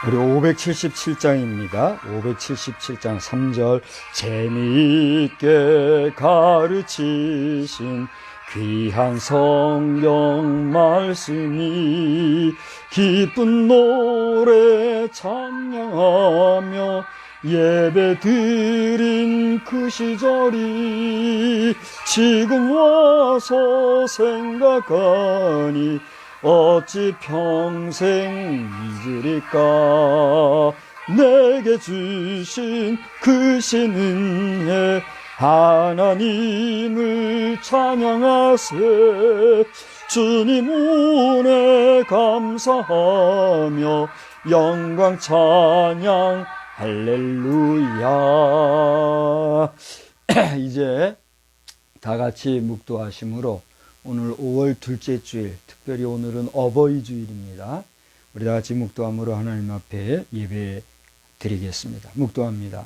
우리 577장입니다. 577장 3절. 재미있게 가르치신 귀한 성경 말씀이 기쁜 노래 찬양하며 예배 드린 그 시절이 지금 와서 생각하니 어찌 평생 잊으리까. 내게 주신 그 신은혜 하나님을 찬양하세. 주님 은혜 감사하며 영광 찬양 할렐루야. 이제 다 같이 묵도하심으로 오늘 5월 둘째 주일, 특별히 오늘은 어버이 주일입니다. 우리 다 같이 묵도함으로 하나님 앞에 예배 드리겠습니다. 묵도합니다.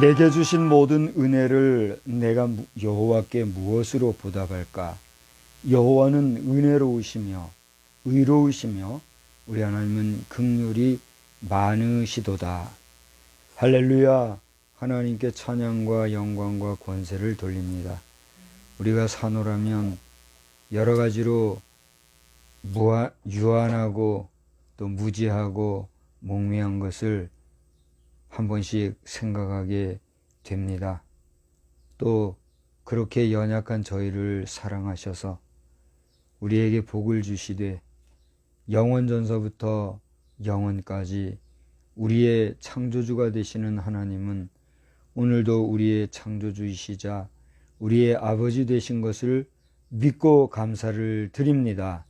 내게 주신 모든 은혜를 내가 여호와께 무엇으로 보답할까? 여호와는 은혜로우시며 의로우시며 우리 하나님은 긍휼이 많으시도다. 할렐루야. 하나님께 찬양과 영광과 권세를 돌립니다. 우리가 사노라면 여러 가지로 유한하고 또 무지하고 몽매한 것을 한 번씩 생각하게 됩니다. 또 그렇게 연약한 저희를 사랑하셔서 우리에게 복을 주시되 영원전서부터 영원까지 우리의 창조주가 되시는 하나님은 오늘도 우리의 창조주이시자 우리의 아버지 되신 것을 믿고 감사를 드립니다.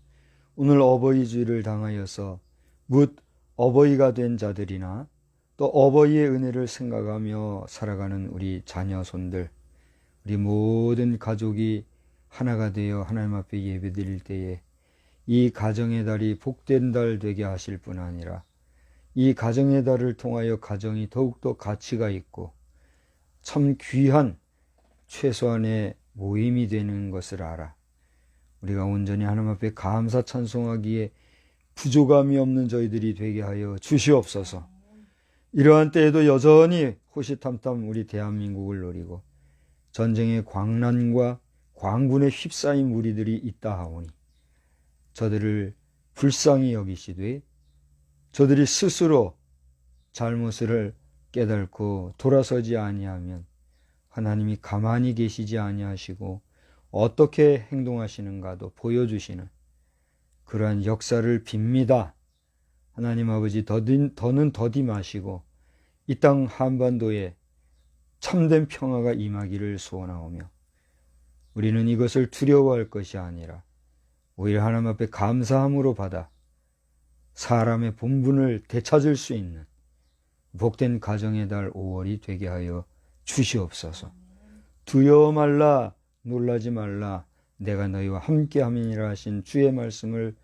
오늘 어버이 주일을 당하여서 묻 어버이가 된 자들이나 또 어버이의 은혜를 생각하며 살아가는 우리 자녀손들, 우리 모든 가족이 하나가 되어 하나님 앞에 예배드릴 때에 이 가정의 달이 복된 달 되게 하실 뿐 아니라 이 가정의 달을 통하여 가정이 더욱더 가치가 있고 참 귀한 최소한의 모임이 되는 것을 알아 우리가 온전히 하나님 앞에 감사 찬송하기에 부족함이 없는 저희들이 되게 하여 주시옵소서. 이러한 때에도 여전히 호시탐탐 우리 대한민국을 노리고 전쟁의 광난과 광군에 휩싸인 무리들이 있다 하오니 저들을 불쌍히 여기시되 저들이 스스로 잘못을 깨닫고 돌아서지 아니하면 하나님이 가만히 계시지 아니하시고 어떻게 행동하시는가도 보여주시는 그러한 역사를 빕니다. 하나님 아버지 더는 더디 마시고 이 땅 한반도에 참된 평화가 임하기를 소원하오며 우리는 이것을 두려워할 것이 아니라 오히려 하나님 앞에 감사함으로 받아 사람의 본분을 되찾을 수 있는 복된 가정의 달 5월이 되게 하여 주시옵소서. 두려워 말라 놀라지 말라 내가 너희와 함께 함이니라 하신 주의 말씀을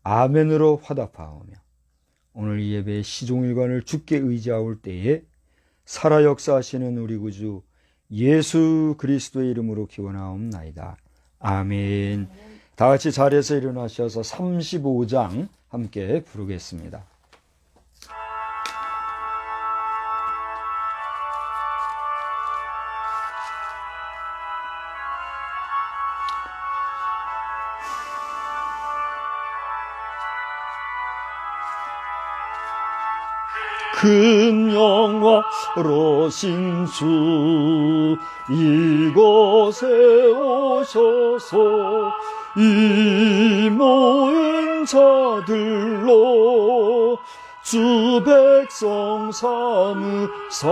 아멘으로 화답하오며 오늘 이 예배의 시종일관을 주께 의지하올 때에 살아 역사하시는 우리 구주 예수 그리스도의 이름으로 기원하옵나이다. 아멘. 다 같이 자리에서 일어나셔서 35장 함께 부르겠습니다. 큰 영화로신 주 이곳에 오셔서 이 모인 자들로 주 백성 삼으사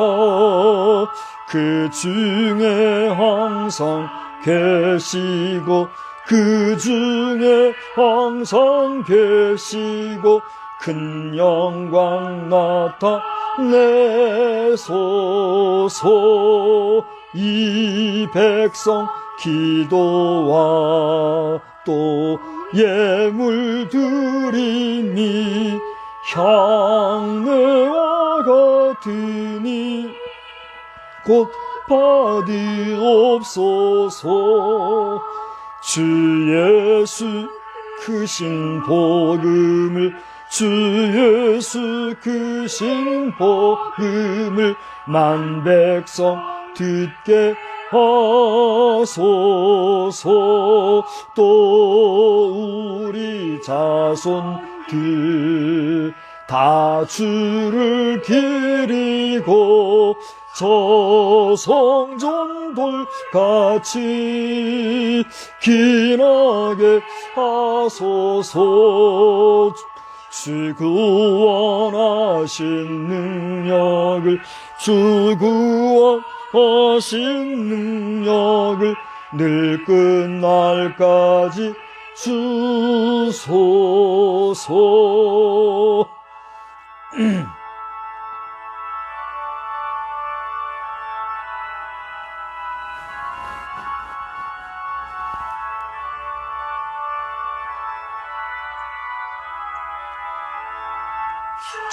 그 중에 항상 계시고 그 중에 항상 계시고 큰 영광 나타내소서. 이 백성 기도와 또 예물 드림이 향내와 같으니 곧 받으옵소서. 주 예수 크신 복음을 주 예수 크신 복음을 만 백성 듣게 하소서. 또 우리 자손들 다 주를 기리고 저 성전돌같이 기나게 하소서. 주 구원하신 능력을 주 구원하신 능력을 늘 끝날까지 주소서.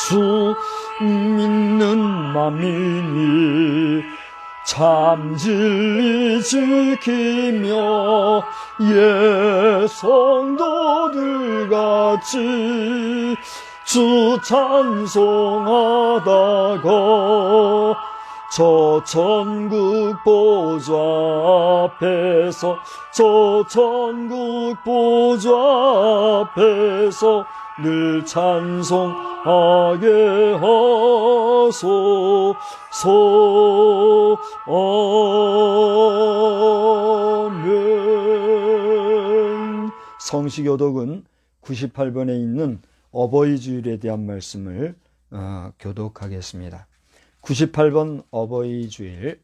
주 믿는 만민이 참 진리 지키며 예 성도들 같이 주 찬송하다가 저 천국 보좌 앞에서 저 천국 보좌 앞에서 늘 찬송하게 하소서. 아멘. 성시교독은 98번에 있는 어버이 주일에 대한 말씀을 교독하겠습니다. 98번 어버이 주일.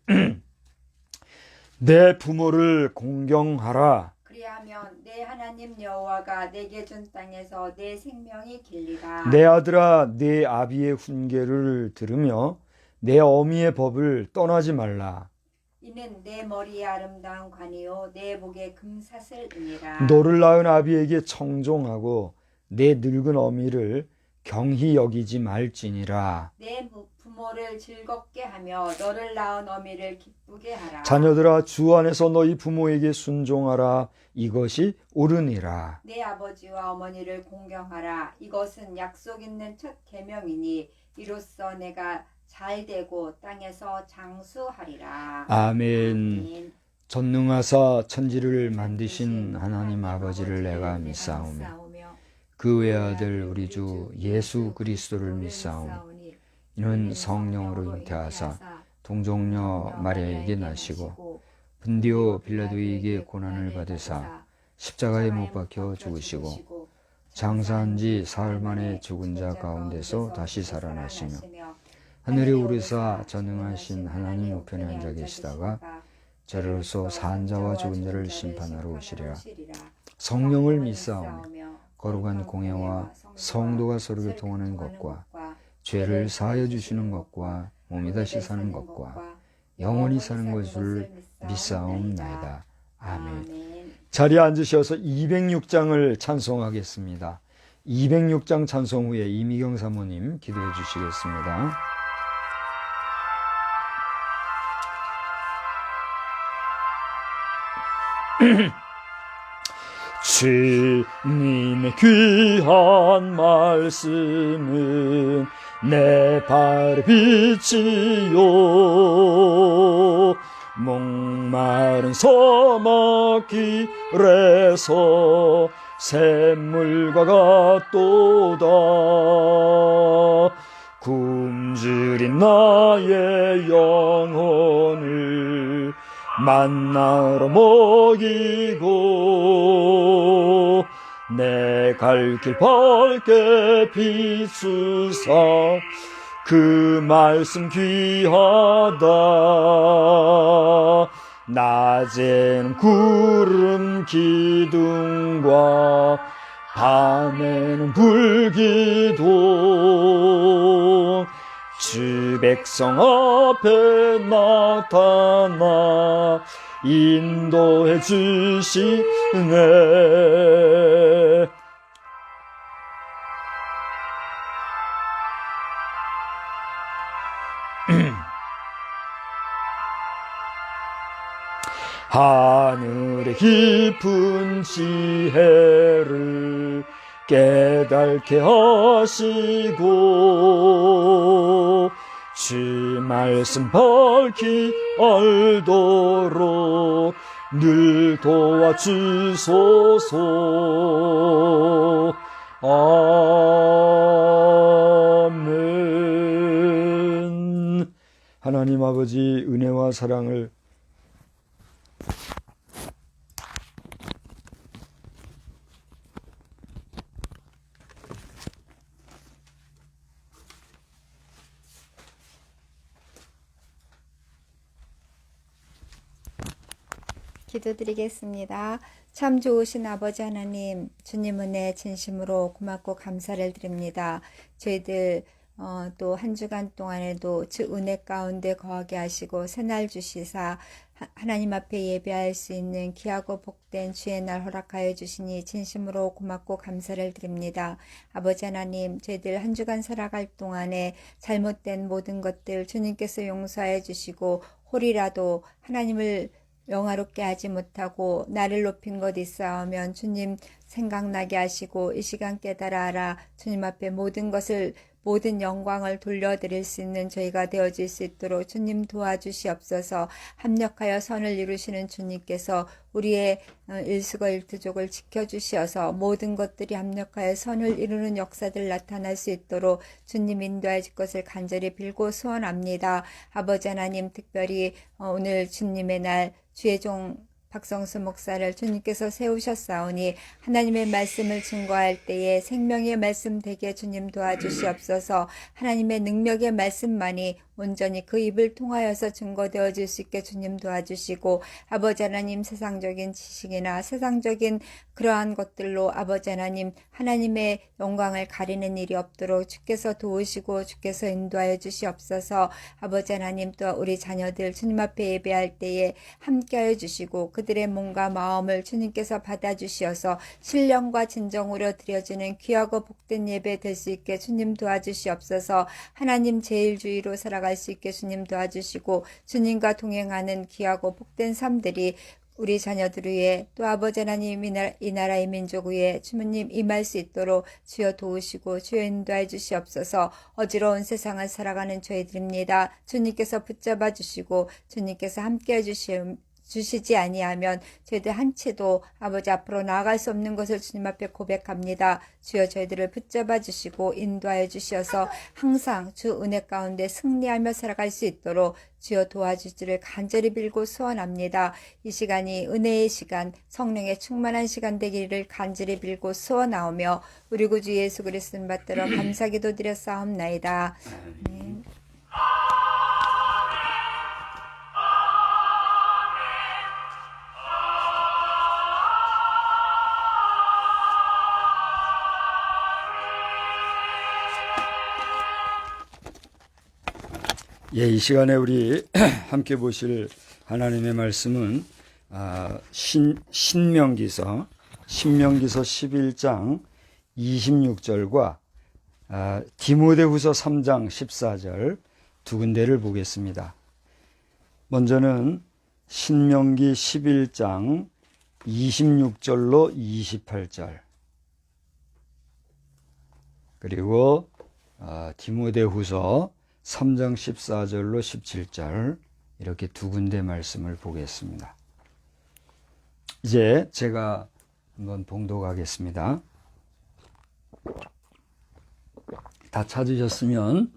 내 부모를 공경하라. 그리하면 내 하나님 여호와가 내게 준 땅에서 내 생명이 길리라. 내 아들아, 내 아비의 훈계를 들으며 내 어미의 법을 떠나지 말라. 이는 내 머리에 아름다운 관이요 내 목에 금사슬이니라. 너를 낳은 아비에게 청종하고 내 늙은 어미를 경히 여기지 말지니라. 내 부모를 즐겁게 하며 너를 낳은 어미를 기쁘게 하라. 자녀들아, 주 안에서 너희 부모에게 순종하라. 이것이 옳으니라. 내 아버지와 어머니를 공경하라. 이것은 약속 있는 첫 계명이니 이로써 내가 잘되고 땅에서 장수하리라. 아멘. 전능하사 천지를 만드신 하나님 아버지를 내가 믿사오며 그 외아들 우리 주 예수 그리스도를 믿사오니 이는 성령으로 잉태하사 동정녀 마리아에게 나시고 분디오 빌라도에게 고난을 받으사 십자가에 못 박혀 죽으시고 장사한 지 사흘 만에 죽은 자 가운데서 다시 살아나시며 하늘에 오르사 전능하신 하나님 우편에 앉아 계시다가 저로서 산 자와 죽은 자를 심판하러 오시리라. 성령을 믿사오며 거룩한 공예와 성도가 서로 교통하는 것과 죄를 사하여 주시는 것과 몸이 다시 사는 것과 영원히 사는 것을 믿사옵나이다. 아멘. 자리에 앉으셔서 206장을 찬송하겠습니다. 206장 찬송 후에 이미경 사모님 기도해 주시겠습니다. 주님의 귀한 말씀은 내 발의 빛이요 목마른 사막길에서 샘물과 같도다. 굶주린 나의 영혼을 만나러 먹이고 내 갈 길 밝게 비추사 그 말씀 귀하다. 낮에는 구름 기둥과 밤에는 불기둥 주 백성 앞에 나타나 인도해 주시네. 하늘의 깊은 지혜를 깨닫게 하시고 주 말씀 밝히 알도록 늘 도와주소서. 아멘. 하나님 아버지 은혜와 사랑을 기도드리겠습니다. 참 좋으신 아버지 하나님, 주님 은혜 진심으로 고맙고 감사를 드립니다. 저희들 또 한 주간 동안에도 주 은혜 가운데 거하게 하시고 새날 주시사 하나님 앞에 예배할 수 있는 귀하고 복된 주의 날 허락하여 주시니 진심으로 고맙고 감사를 드립니다. 아버지 하나님, 저희들 한 주간 살아갈 동안에 잘못된 모든 것들 주님께서 용서해 주시고 홀이라도 하나님을 영화롭게 하지 못하고 나를 높인 것 있사오면 주님 생각나게 하시고 이 시간 깨달아 알아 주님 앞에 모든 영광을 돌려드릴 수 있는 저희가 되어질 수 있도록 주님 도와주시옵소서. 합력하여 선을 이루시는 주님께서 우리의 일수고 일투족을 지켜주시어서 모든 것들이 합력하여 선을 이루는 역사들 나타날 수 있도록 주님 인도해 줄 것을 간절히 빌고 소원합니다. 아버지 하나님, 특별히 오늘 주님의 날 주의 종 박성수 목사를 주님께서 세우셨사오니 하나님의 말씀을 증거할 때에 생명의 말씀 되게 주님 도와주시옵소서. 하나님의 능력의 말씀만이 온전히 그 입을 통하여서 증거되어질 수 있게 주님 도와주시고, 아버지 하나님 세상적인 지식이나 세상적인 그러한 것들로 아버지 하나님 하나님의 영광을 가리는 일이 없도록 주께서 도우시고 주께서 인도하여 주시옵소서. 아버지 하나님, 또 우리 자녀들 주님 앞에 예배할 때에 함께하여 주시고 그들의 몸과 마음을 주님께서 받아주시어서 신령과 진정으로 드려지는 귀하고 복된 예배 될 수 있게 주님 도와주시옵소서. 하나님 제일주의로 살아갈 수 있게 주님 도와주시고 주님과 동행하는 귀하고 복된 삶들이 우리 자녀들 위해 또 아버지 하나님 이 나라의 민족 위에 주님 임할 수 있도록 주여 도우시고 주여 인도해 주시옵소서. 어지러운 세상을 살아가는 저희들입니다. 주님께서 붙잡아 주시고 주님께서 함께해 주시지 아니하면 저희들 한치도 아버지 앞으로 나아갈 수 없는 것을 주님 앞에 고백합니다. 주여 저희들을 붙잡아 주시고 인도하여 주시어서 항상 주 은혜 가운데 승리하며 살아갈 수 있도록 주여 도와주시기를 간절히 빌고 소원합니다. 이 시간이 은혜의 시간, 성령의 충만한 시간 되기를 간절히 빌고 소원하오며 우리 구주 예수 그리스도를 받들어 감사기도 드렸사옵나이다. 아멘. 예, 이 시간에 우리 함께 보실 하나님의 말씀은 신명기서 11장 26절과 디모데후서 3장 14절 두 군데를 보겠습니다. 먼저는 신명기 11장 26절로 28절, 그리고 디모데후서 3장 14절로 17절, 이렇게 두 군데 말씀을 보겠습니다. 이제 제가 한번 봉독하겠습니다. 다 찾으셨으면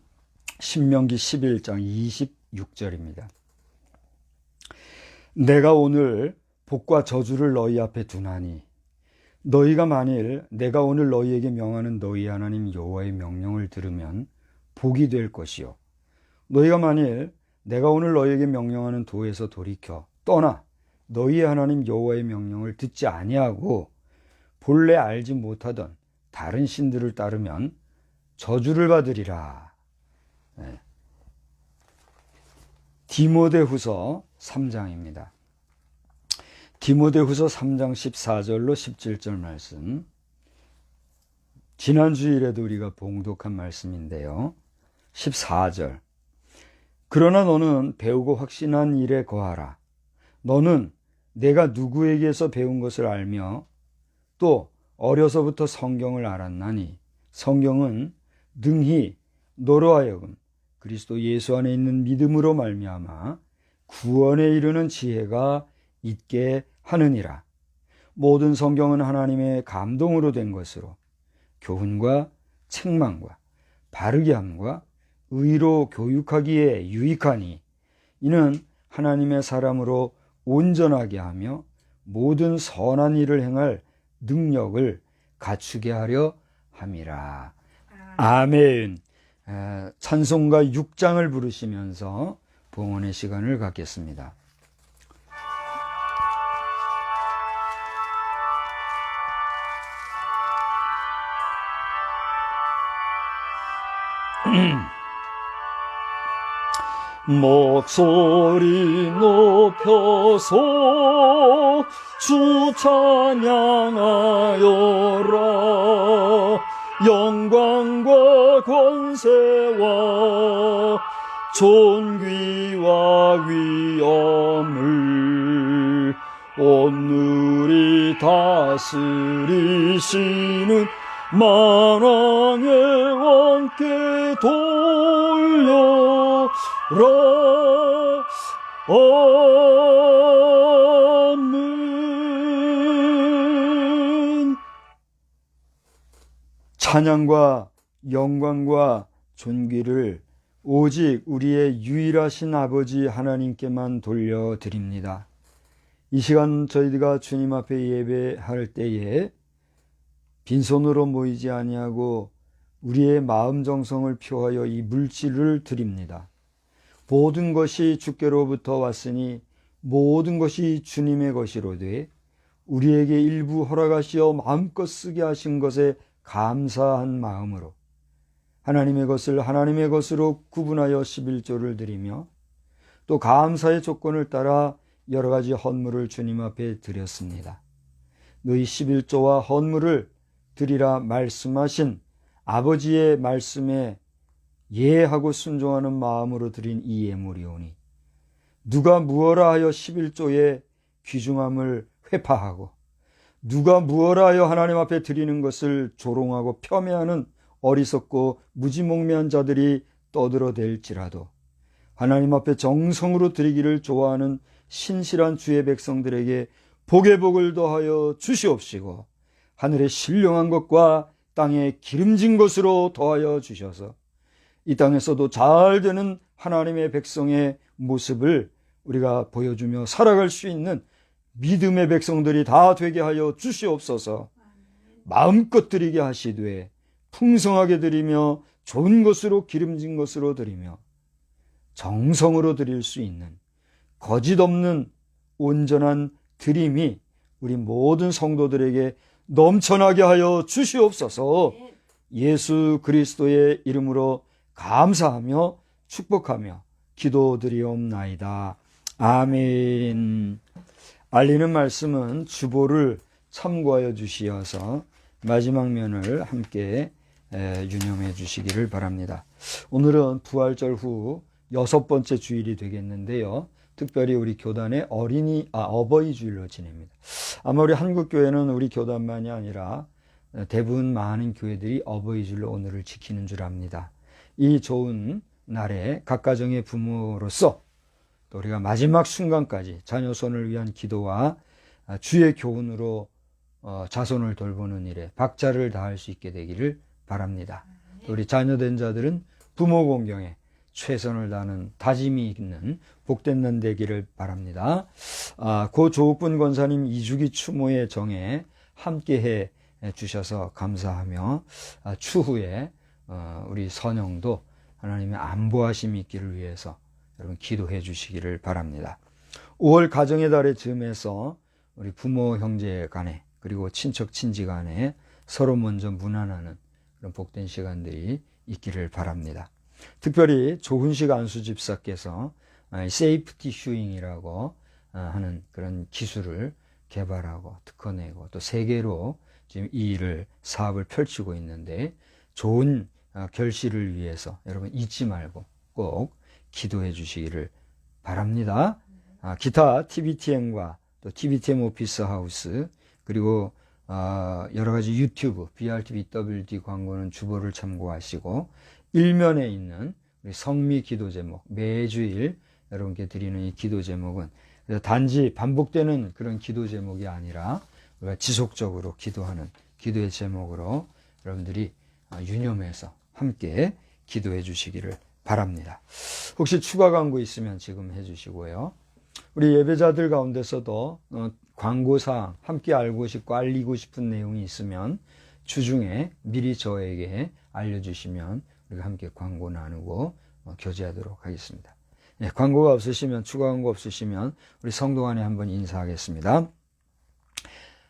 신명기 11장 26절입니다. 내가 오늘 복과 저주를 너희 앞에 두나니 너희가 만일 내가 오늘 너희에게 명하는 너희 하나님 여호와의 명령을 들으면 복이 될 것이요, 너희가 만일 내가 오늘 너희에게 명령하는 도에서 돌이켜 떠나 너희의 하나님 여호와의 명령을 듣지 아니하고 본래 알지 못하던 다른 신들을 따르면 저주를 받으리라. 네. 디모데후서 3장입니다. 디모데후서 3장 14절로 17절 말씀, 지난 주일에도 우리가 봉독한 말씀인데요. 14절, 그러나 너는 배우고 확신한 일에 거하라. 너는 내가 누구에게서 배운 것을 알며 또 어려서부터 성경을 알았나니 성경은 능히 너로 하여금 그리스도 예수 안에 있는 믿음으로 말미암아 구원에 이르는 지혜가 있게 하느니라. 모든 성경은 하나님의 감동으로 된 것으로 교훈과 책망과 바르게 함과 의로 교육하기에 유익하니 이는 하나님의 사람으로 온전하게 하며 모든 선한 일을 행할 능력을 갖추게 하려 함이라. 아멘. 찬송가 6장을 부르시면서 봉헌의 시간을 갖겠습니다. 목소리 높여서 주 찬양하여라. 영광과 권세와 존귀와 위엄을 온누리 다스리시는 만왕의 왕께 돌려라. 아멘. 찬양과 영광과 존귀를 오직 우리의 유일하신 아버지 하나님께만 돌려드립니다. 이 시간 저희가 주님 앞에 예배할 때에 빈손으로 모이지 아니하고 우리의 마음 정성을 표하여 이 물질을 드립니다. 모든 것이 주께로부터 왔으니 모든 것이 주님의 것이로되 우리에게 일부 허락하시어 마음껏 쓰게 하신 것에 감사한 마음으로 하나님의 것을 하나님의 것으로 구분하여 11조를 드리며 또 감사의 조건을 따라 여러 가지 헌물을 주님 앞에 드렸습니다. 너희 11조와 헌물을 드리라 말씀하신 아버지의 말씀에 예하고 순종하는 마음으로 드린 이 예물이오니 누가 무엇라 하여 11조의 귀중함을 회파하고 누가 무엇라 하여 하나님 앞에 드리는 것을 조롱하고 폄훼하는 어리석고 무지몽매한 자들이 떠들어댈지라도 하나님 앞에 정성으로 드리기를 좋아하는 신실한 주의 백성들에게 복의 복을 더하여 주시옵시고 하늘의 신령한 것과 땅에 기름진 것으로 더하여 주셔서 이 땅에서도 잘 되는 하나님의 백성의 모습을 우리가 보여주며 살아갈 수 있는 믿음의 백성들이 다 되게 하여 주시옵소서. 마음껏 드리게 하시되 풍성하게 드리며 좋은 것으로 기름진 것으로 드리며 정성으로 드릴 수 있는 거짓 없는 온전한 드림이 우리 모든 성도들에게 넘쳐나게 하여 주시옵소서. 예수 그리스도의 이름으로 감사하며 축복하며 기도드리옵나이다. 아멘. 알리는 말씀은 주보를 참고하여 주시어서 마지막 면을 함께 유념해 주시기를 바랍니다. 오늘은 부활절 후 6번째 주일이 되겠는데요. 특별히 우리 교단의 어버이 주일로 지냅니다. 아마 우리 한국 교회는 우리 교단만이 아니라 대부분 많은 교회들이 어버이 주일로 오늘을 지키는 줄 압니다. 이 좋은 날에 각 가정의 부모로서 또 우리가 마지막 순간까지 자녀 손을 위한 기도와 주의 교훈으로 자손을 돌보는 일에 박차를 다할 수 있게 되기를 바랍니다. 또 우리 자녀된 자들은 부모 공경에 최선을 다하는 다짐이 있는 복된 날 되기를 바랍니다. 고 조욱분 권사님 2주기 추모의 정에 함께해 주셔서 감사하며 추후에 우리 선영도 하나님의 안보하심이 있기를 위해서 여러분 기도해 주시기를 바랍니다. 5월 가정의 달의 즈음에서 우리 부모 형제 간에 그리고 친척 친지 간에 서로 먼저 문안하는 그런 복된 시간들이 있기를 바랍니다. 특별히 조훈식 안수 집사께서 세이프티 슈잉이라고 하는 그런 기술을 개발하고 특허내고 또 세계로 지금 이 일을 사업을 펼치고 있는데 좋은 결실을 위해서 여러분 잊지 말고 꼭 기도해 주시기를 바랍니다. 기타 TBTM과 또 TBTM 오피스 하우스 그리고 여러 가지 유튜브 BRTBWD 광고는 주보를 참고하시고 일면에 있는 우리 성미 기도 제목 매주일 여러분께 드리는 이 기도 제목은 단지 반복되는 그런 기도 제목이 아니라 우리가 지속적으로 기도하는 기도의 제목으로 여러분들이 유념해서 함께 기도해 주시기를 바랍니다. 혹시 추가 광고 있으면 지금 해 주시고요. 우리 예배자들 가운데서도 광고사항 함께 알고 싶고 알리고 싶은 내용이 있으면 주중에 미리 저에게 알려주시면 우리가 함께 광고 나누고 교제하도록 하겠습니다. 네, 광고가 없으시면 추가 광고 없으시면 우리 성도 간에 한번 인사하겠습니다.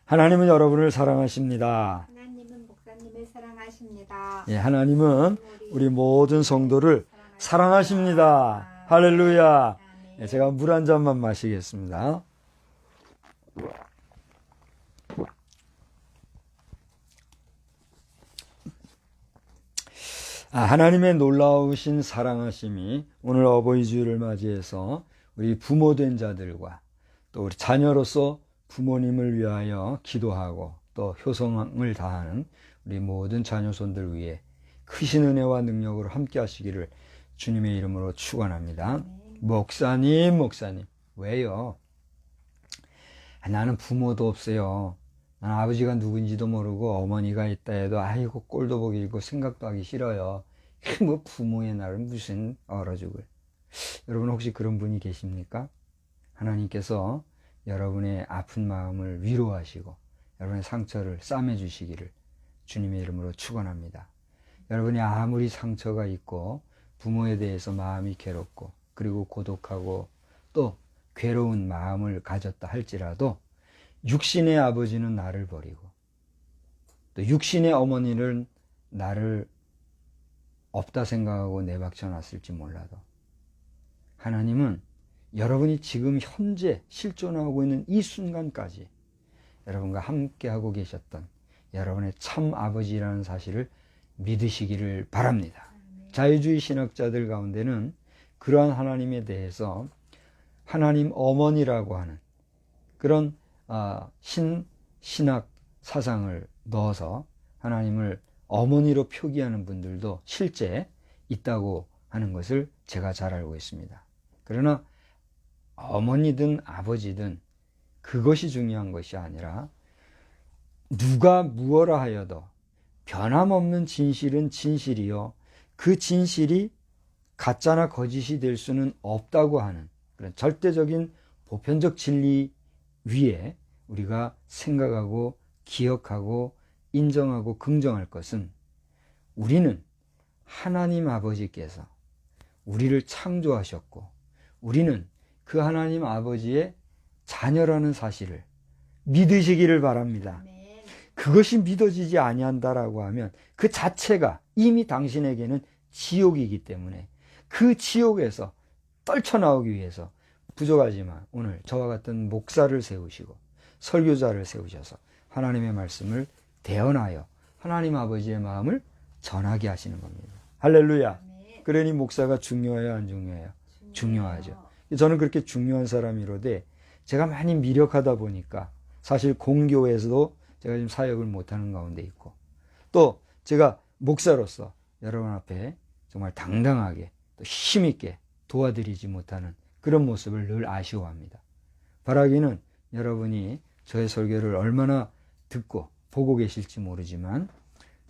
하나님은 여러분을 사랑하십니다. 하나님은 목사님을 사랑하십니다. 예, 하나님은 우리 모든 성도를 사랑하십니다. 할렐루야. 예, 제가 물 한 잔만 마시겠습니다. 하나님의 놀라우신 사랑하심이 오늘 어버이 주일을 맞이해서 우리 부모된 자들과 또 우리 자녀로서 부모님을 위하여 기도하고 또 효성을 다하는 우리 모든 자녀손들 위해 크신 은혜와 능력으로 함께 하시기를 주님의 이름으로 축원합니다. 목사님 왜요? 나는 부모도 없어요. 난 아버지가 누군지도 모르고 어머니가 있다 해도 아이고 꼴도 보기 싫고 생각도 하기 싫어요. 뭐 부모의 날은 무슨 얼어 죽을. 여러분 혹시 그런 분이 계십니까? 하나님께서 여러분의 아픈 마음을 위로하시고 여러분의 상처를 싸매 주시기를 주님의 이름으로 축원합니다. 여러분이 아무리 상처가 있고 부모에 대해서 마음이 괴롭고 그리고 고독하고 또 괴로운 마음을 가졌다 할지라도 육신의 아버지는 나를 버리고 또 육신의 어머니는 나를 없다 생각하고 내박쳐 놨을지 몰라도 하나님은 여러분이 지금 현재 실존하고 있는 이 순간까지 여러분과 함께하고 계셨던 여러분의 참 아버지라는 사실을 믿으시기를 바랍니다. 자유주의 신학자들 가운데는 그러한 하나님에 대해서 하나님 어머니라고 하는 그런 신학 사상을 넣어서 하나님을 어머니로 표기하는 분들도 실제 있다고 하는 것을 제가 잘 알고 있습니다. 그러나 어머니든 아버지든 그것이 중요한 것이 아니라 누가 무엇라 하여도 변함없는 진실은 진실이요 그 진실이 가짜나 거짓이 될 수는 없다고 하는 그런 절대적인 보편적 진리 위에 우리가 생각하고 기억하고 인정하고 긍정할 것은 우리는 하나님 아버지께서 우리를 창조하셨고 우리는 그 하나님 아버지의 자녀라는 사실을 믿으시기를 바랍니다. 그것이 믿어지지 아니한다라고 하면 그 자체가 이미 당신에게는 지옥이기 때문에 그 지옥에서 떨쳐나오기 위해서 부족하지만 오늘 저와 같은 목사를 세우시고 설교자를 세우셔서 하나님의 말씀을 대언하여 하나님 아버지의 마음을 전하게 하시는 겁니다. 할렐루야. 그러니 목사가 중요해요, 안 중요해요? 중요하죠. 저는 그렇게 중요한 사람이로되 제가 많이 미력하다 보니까 사실 공교회에서도 제가 지금 사역을 못하는 가운데 있고, 또 제가 목사로서 여러분 앞에 정말 당당하게 또 힘있게 도와드리지 못하는 그런 모습을 늘 아쉬워합니다. 바라기는 여러분이 저의 설교를 얼마나 듣고 보고 계실지 모르지만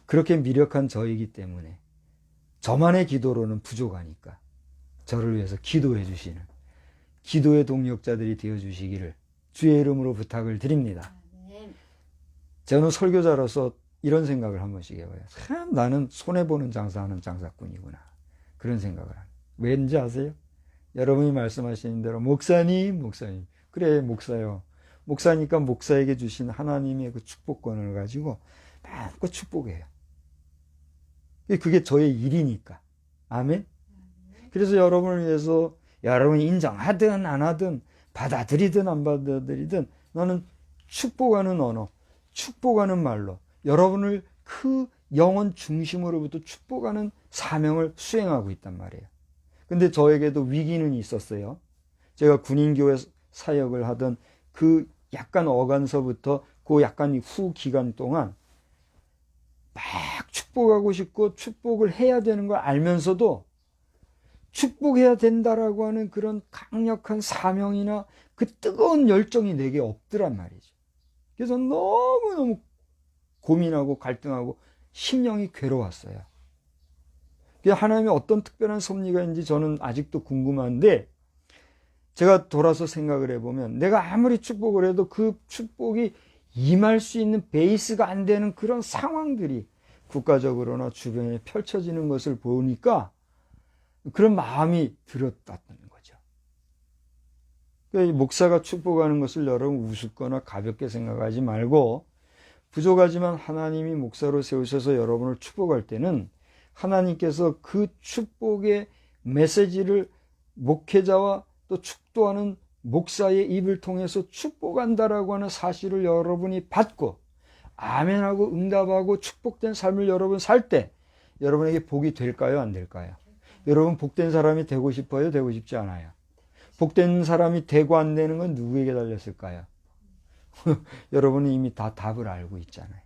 그렇게 미력한 저이기 때문에 저만의 기도로는 부족하니까 저를 위해서 기도해 주시는 기도의 동력자들이 되어 주시기를 주의 이름으로 부탁을 드립니다. 저는 설교자로서 이런 생각을 한 번씩 해봐요. 참 나는 손해보는 장사하는 장사꾼이구나. 그런 생각을 합니다. 왠지 아세요? 여러분이 말씀하시는 대로 목사님 그래 목사요. 목사니까 목사에게 주신 하나님의 그 축복권을 가지고 마음껏 축복해요. 그게 저의 일이니까. 아멘. 그래서 여러분을 위해서 여러분이 인정하든 안 하든 받아들이든 안 받아들이든 나는 축복하는 언어, 축복하는 말로 여러분을 그 영혼 중심으로부터 축복하는 사명을 수행하고 있단 말이에요. 근데 저에게도 위기는 있었어요. 제가 군인교회 사역을 하던 그 약간 어간서부터 그 약간 후 기간 동안 막 축복하고 싶고 축복을 해야 되는 걸 알면서도 축복해야 된다라고 하는 그런 강력한 사명이나 그 뜨거운 열정이 내게 없더란 말이죠. 그래서 너무너무 고민하고 갈등하고 심령이 괴로웠어요. 하나님의 어떤 특별한 섭리가 있는지 저는 아직도 궁금한데 제가 돌아서 생각을 해보면 내가 아무리 축복을 해도 그 축복이 임할 수 있는 베이스가 안 되는 그런 상황들이 국가적으로나 주변에 펼쳐지는 것을 보니까 그런 마음이 들었다는 거죠. 목사가 축복하는 것을 여러분 우습거나 가볍게 생각하지 말고 부족하지만 하나님이 목사로 세우셔서 여러분을 축복할 때는 하나님께서 그 축복의 메시지를 목회자와 또 축도하는 목사의 입을 통해서 축복한다라고 하는 사실을 여러분이 받고 아멘하고 응답하고 축복된 삶을 여러분 살 때 여러분에게 복이 될까요? 안 될까요? 여러분 복된 사람이 되고 싶어요? 되고 싶지 않아요? 복된 사람이 되고 안 되는 건 누구에게 달렸을까요? 여러분이 이미 다 답을 알고 있잖아요.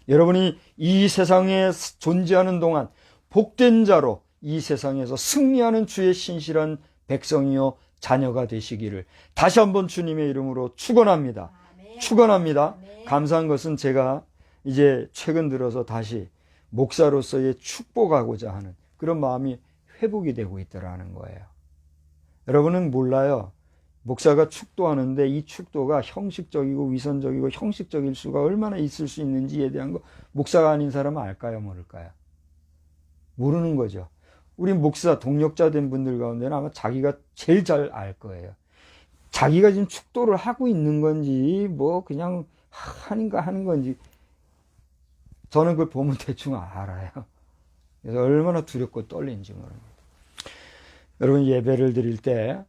여러분이 이 세상에 존재하는 동안 복된 자로 이 세상에서 승리하는 주의 신실한 백성이요 자녀가 되시기를 다시 한번 주님의 이름으로 축원합니다. 축원합니다. 감사한 것은 제가 이제 최근 들어서 다시 목사로서의 축복하고자 하는 그런 마음이 회복이 되고 있더라는 거예요. 여러분은 몰라요. 목사가 축도하는데 이 축도가 형식적이고 위선적이고 형식적일 수가 얼마나 있을 수 있는지에 대한 거 목사가 아닌 사람은 알까요? 모를까요? 모르는 거죠. 우리 목사 동력자 된 분들 가운데는 아마 자기가 제일 잘 알 거예요. 자기가 지금 축도를 하고 있는 건지 뭐 그냥 하는가 하는 건지 저는 그걸 보면 대충 알아요. 그래서 얼마나 두렵고 떨리는지 모릅니다. 여러분 예배를 드릴 때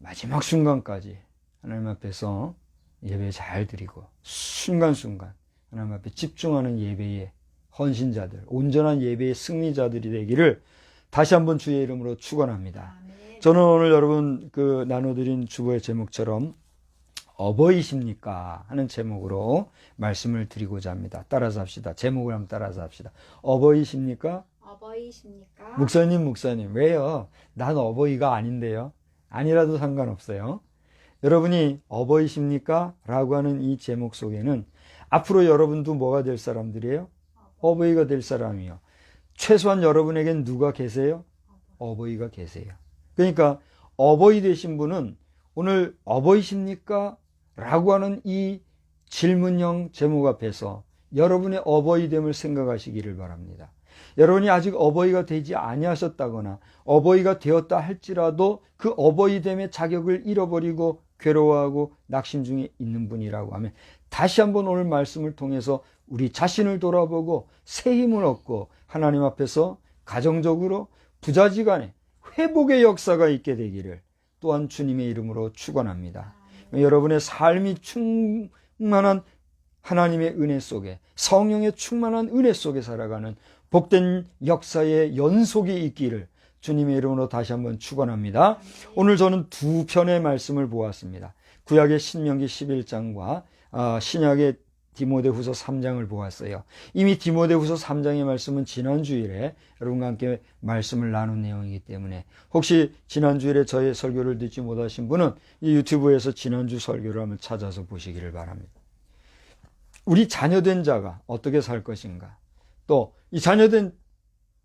마지막 순간까지 하나님 앞에서 예배 잘 드리고 순간순간 하나님 앞에 집중하는 예배의 헌신자들, 온전한 예배의 승리자들이 되기를 다시 한번 주의 이름으로 축원합니다. 저는 오늘 여러분 나눠드린 주보의 제목처럼 어버이십니까? 하는 제목으로 말씀을 드리고자 합니다. 따라서 합시다. 제목을 한번 따라서 합시다. 어버이십니까? 어버이십니까? 목사님 왜요? 난 어버이가 아닌데요. 아니라도 상관없어요. 여러분이 어버이십니까? 라고 하는 이 제목 속에는 앞으로 여러분도 뭐가 될 사람들이에요? 어버이가 될 사람이요. 최소한 여러분에겐 누가 계세요? 어버이가 계세요. 그러니까 어버이 되신 분은 오늘 어버이십니까? 라고 하는 이 질문형 제목 앞에서 여러분의 어버이됨을 생각하시기를 바랍니다. 여러분이 아직 어버이가 되지 아니하셨다거나 어버이가 되었다 할지라도 그 어버이됨의 자격을 잃어버리고 괴로워하고 낙심 중에 있는 분이라고 하면 다시 한번 오늘 말씀을 통해서 우리 자신을 돌아보고 새 힘을 얻고 하나님 앞에서 가정적으로 부자지간에 회복의 역사가 있게 되기를 또한 주님의 이름으로 축원합니다. 여러분의 삶이 충만한 하나님의 은혜 속에 성령의 충만한 은혜 속에 살아가는 복된 역사의 연속이 있기를 주님의 이름으로 다시 한번 축원합니다. 오늘 저는 두 편의 말씀을 보았습니다. 구약의 신명기 11장과 신약의 디모데후서 3장을 보았어요. 이미 디모데후서 3장의 말씀은 지난 주일에 여러분과 함께 말씀을 나눈 내용이기 때문에 혹시 지난 주일에 저의 설교를 듣지 못하신 분은 이 유튜브에서 지난주 설교를 한번 찾아서 보시기를 바랍니다. 우리 자녀된 자가 어떻게 살 것인가, 또 이 자녀된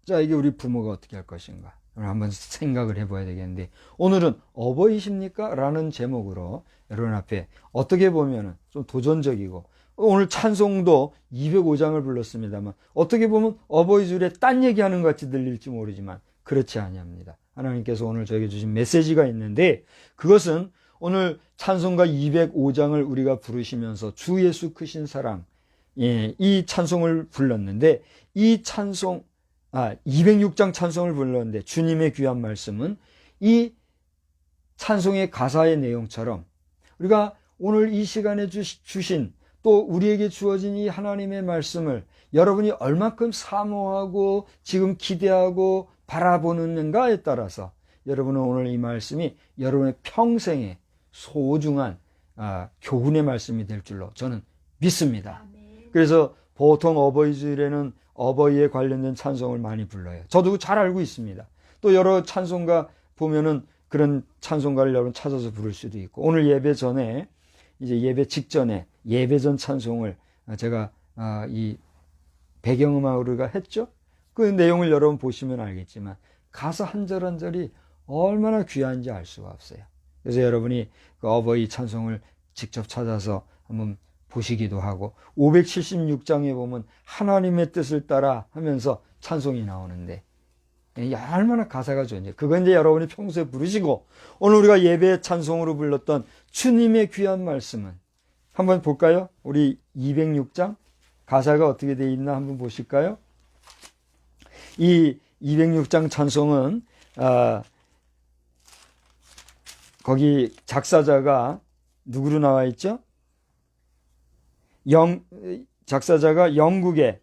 자에게 우리 부모가 어떻게 할 것인가 한번 생각을 해봐야 되겠는데, 오늘은 어버이십니까? 라는 제목으로 여러분 앞에 어떻게 보면 좀 도전적이고, 오늘 찬송도 205장을 불렀습니다만 어떻게 보면 어버이 주일에 딴 얘기하는 것 같이 들릴지 모르지만 그렇지 아니합니다. 하나님께서 오늘 저에게 주신 메시지가 있는데, 그것은 오늘 찬송가 205장을 우리가 부르시면서 주 예수 크신 사랑, 이 찬송을 불렀는데, 이 찬송 206장 찬송을 불렀는데 주님의 귀한 말씀은 이 찬송의 가사의 내용처럼 우리가 오늘 이 시간에 주신 또 우리에게 주어진 이 하나님의 말씀을 여러분이 얼마큼 사모하고 지금 기대하고 바라보는가에 따라서 여러분은 오늘 이 말씀이 여러분의 평생의 소중한 교훈의 말씀이 될 줄로 저는 믿습니다. 그래서 보통 어버이 주일에는 어버이에 관련된 찬송을 많이 불러요. 저도 잘 알고 있습니다. 또 여러 찬송가 보면은 그런 찬송가를 여러분 찾아서 부를 수도 있고, 오늘 예배 전에, 이제 예배 직전에 예배 전 찬송을 제가 이 배경음악으로 우리가 했죠. 그 내용을 여러분 보시면 알겠지만 가사 한 절 한 절이 얼마나 귀한지 알 수가 없어요. 그래서 여러분이 그 어버이 찬송을 직접 찾아서 한번 보시기도 하고, 576장에 보면 하나님의 뜻을 따라 하면서 찬송이 나오는데 얼마나 가사가 좋은지, 그건 이제 여러분이 평소에 부르시고, 오늘 우리가 예배 찬송으로 불렀던 주님의 귀한 말씀은 한번 볼까요? 우리 206장 가사가 어떻게 되어 있나 한번 보실까요? 이 206장 찬송은 거기 작사자가 누구로 나와 있죠? 작사자가 영국의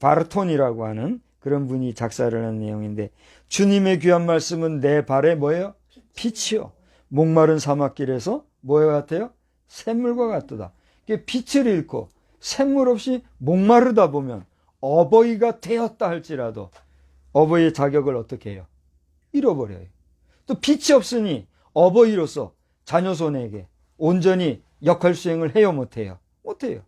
바르톤이라고 하는 그런 분이 작사를 한 내용인데, 주님의 귀한 말씀은 내 발에 뭐예요? 빛이요. 목마른 사막길에서 뭐와 같아요? 샘물과 같도다. 빛을 잃고 샘물 없이 목마르다 보면 어버이가 되었다 할지라도 어버이의 자격을 어떻게 해요? 잃어버려요. 또 빛이 없으니 어버이로서 자녀 손에게 온전히 역할 수행을 해요, 못해요? 못해요.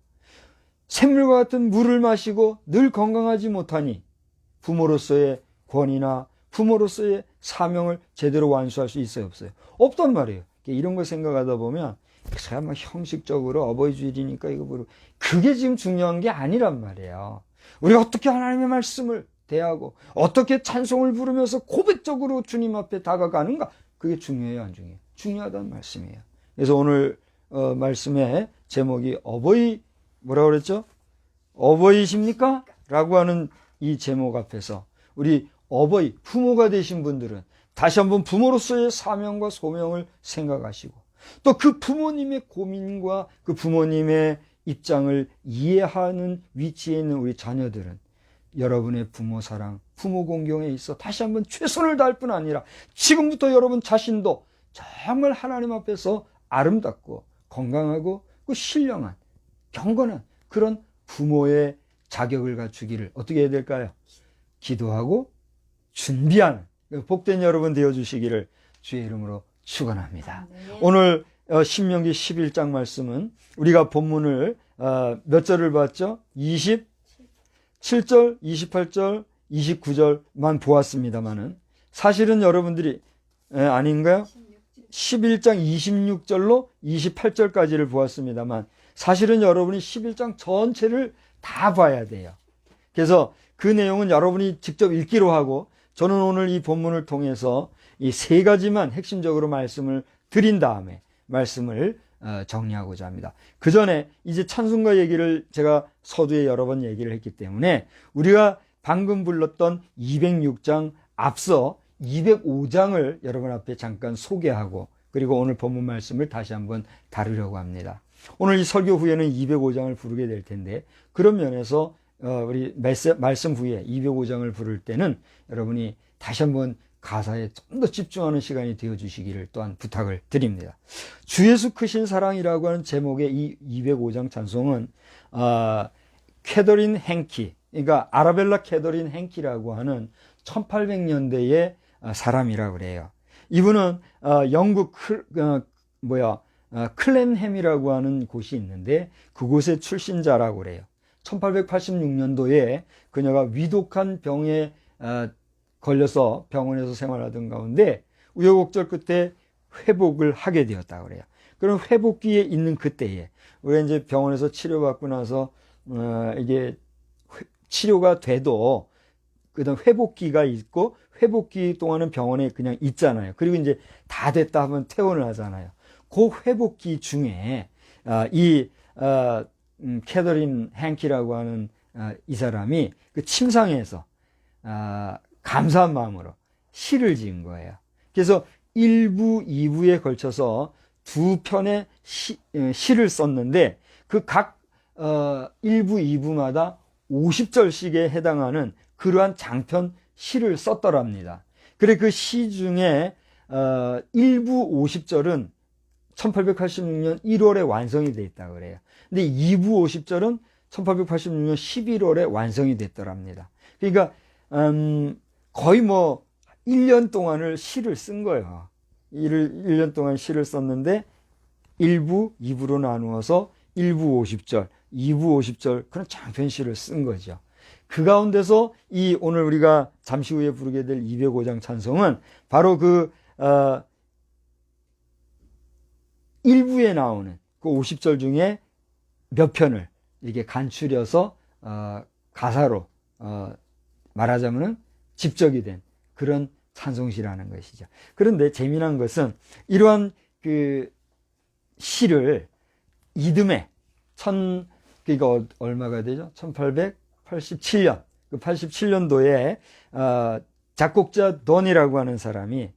샘물과 같은 물을 마시고 늘 건강하지 못하니 부모로서의 권위나 부모로서의 사명을 제대로 완수할 수 있어요, 없어요? 없단 말이에요. 이런 걸 생각하다 보면 제가 막 형식적으로 어버이 주일이니까 이거 모르고, 그게 지금 중요한 게 아니란 말이에요. 우리가 어떻게 하나님의 말씀을 대하고 어떻게 찬송을 부르면서 고백적으로 주님 앞에 다가가는가, 그게 중요해요, 안 중요해요? 중요하다는 말씀이에요. 그래서 오늘 말씀의 제목이 어버이, 뭐라고 그랬죠? 어버이십니까? 라고 하는 이 제목 앞에서 우리 어버이, 부모가 되신 분들은 다시 한번 부모로서의 사명과 소명을 생각하시고, 또 그 부모님의 고민과 그 부모님의 입장을 이해하는 위치에 있는 우리 자녀들은 여러분의 부모 사랑, 부모 공경에 있어 다시 한번 최선을 다할 뿐 아니라 지금부터 여러분 자신도 정말 하나님 앞에서 아름답고 건강하고 그 신령한 경건한 그런 부모의 자격을 갖추기를 어떻게 해야 될까요? 기도하고 준비하는 복된 여러분 되어주시기를 주의 이름으로 축원합니다. 오늘 신명기 11장 말씀은 우리가 본문을 몇 절을 봤죠? 27절, 28절, 29절만 보았습니다만은 사실은 여러분들이 아닌가요? 11장 26절로 28절까지를 보았습니다만 사실은 여러분이 11장 전체를 다 봐야 돼요. 그래서 그 내용은 여러분이 직접 읽기로 하고, 저는 오늘 이 본문을 통해서 이 세 가지만 핵심적으로 말씀을 드린 다음에 말씀을 정리하고자 합니다. 그 전에 이제 찬송가 얘기를 제가 서두에 여러 번 얘기를 했기 때문에 우리가 방금 불렀던 206장 앞서 205장을 여러분 앞에 잠깐 소개하고, 그리고 오늘 본문 말씀을 다시 한번 다루려고 합니다. 오늘 이 설교 후에는 205장을 부르게 될 텐데, 그런 면에서 우리 말씀 후에 205장을 부를 때는 여러분이 다시 한번 가사에 좀 더 집중하는 시간이 되어 주시기를 또한 부탁을 드립니다. 주 예수 크신 사랑이라고 하는 제목의 이 205장 찬송은 캐더린 행키, 그러니까 아라벨라 캐더린 행키라고 하는 1800년대의 사람이라고 그래요. 이분은 영국 클랜햄이라고 하는 곳이 있는데 그곳의 출신자라고 그래요. 1886년도에 그녀가 위독한 병에 걸려서 병원에서 생활하던 가운데 우여곡절 끝에 회복을 하게 되었다고 그래요. 그런 회복기에 있는 그때에 우리가 이제 병원에서 치료받고 나서 이게 치료가 돼도 그다음 회복기가 있고 회복기 동안은 병원에 그냥 있잖아요. 그리고 이제 다 됐다 하면 퇴원을 하잖아요. 그 회복기 중에 캐더린 행키라고 하는 이 사람이 그 침상에서 감사한 마음으로 시를 지은 거예요. 그래서 1부, 2부에 걸쳐서 두 편의 시를 썼는데 그 각 1부, 2부마다 50절씩에 해당하는 그러한 장편 시를 썼더랍니다. 그래 그 시 중에 1부 50절은 1886년 1월에 완성이 돼 있다고 그래요. 근데 2부 50절은 1886년 11월에 완성이 됐더랍니다. 그러니까 거의 1년 동안을 시를 쓴 거예요. 1년 동안 시를 썼는데 1부, 2부로 나누어서 1부 50절, 2부 50절 그런 장편 시를 쓴 거죠. 그 가운데서 오늘 우리가 잠시 후에 부르게 될 205장 찬송은 바로 1부에 나오는 그 50절 중에 몇 편을 이렇게 간추려서 가사로 말하자면은 집적이 된 그런 찬송시라는 것이죠. 그런데 재미난 것은 이러한 그 시를 이듬해 그러니까 얼마가 되죠? 1887년 그 87년도에 작곡자 돈이라고 하는 사람이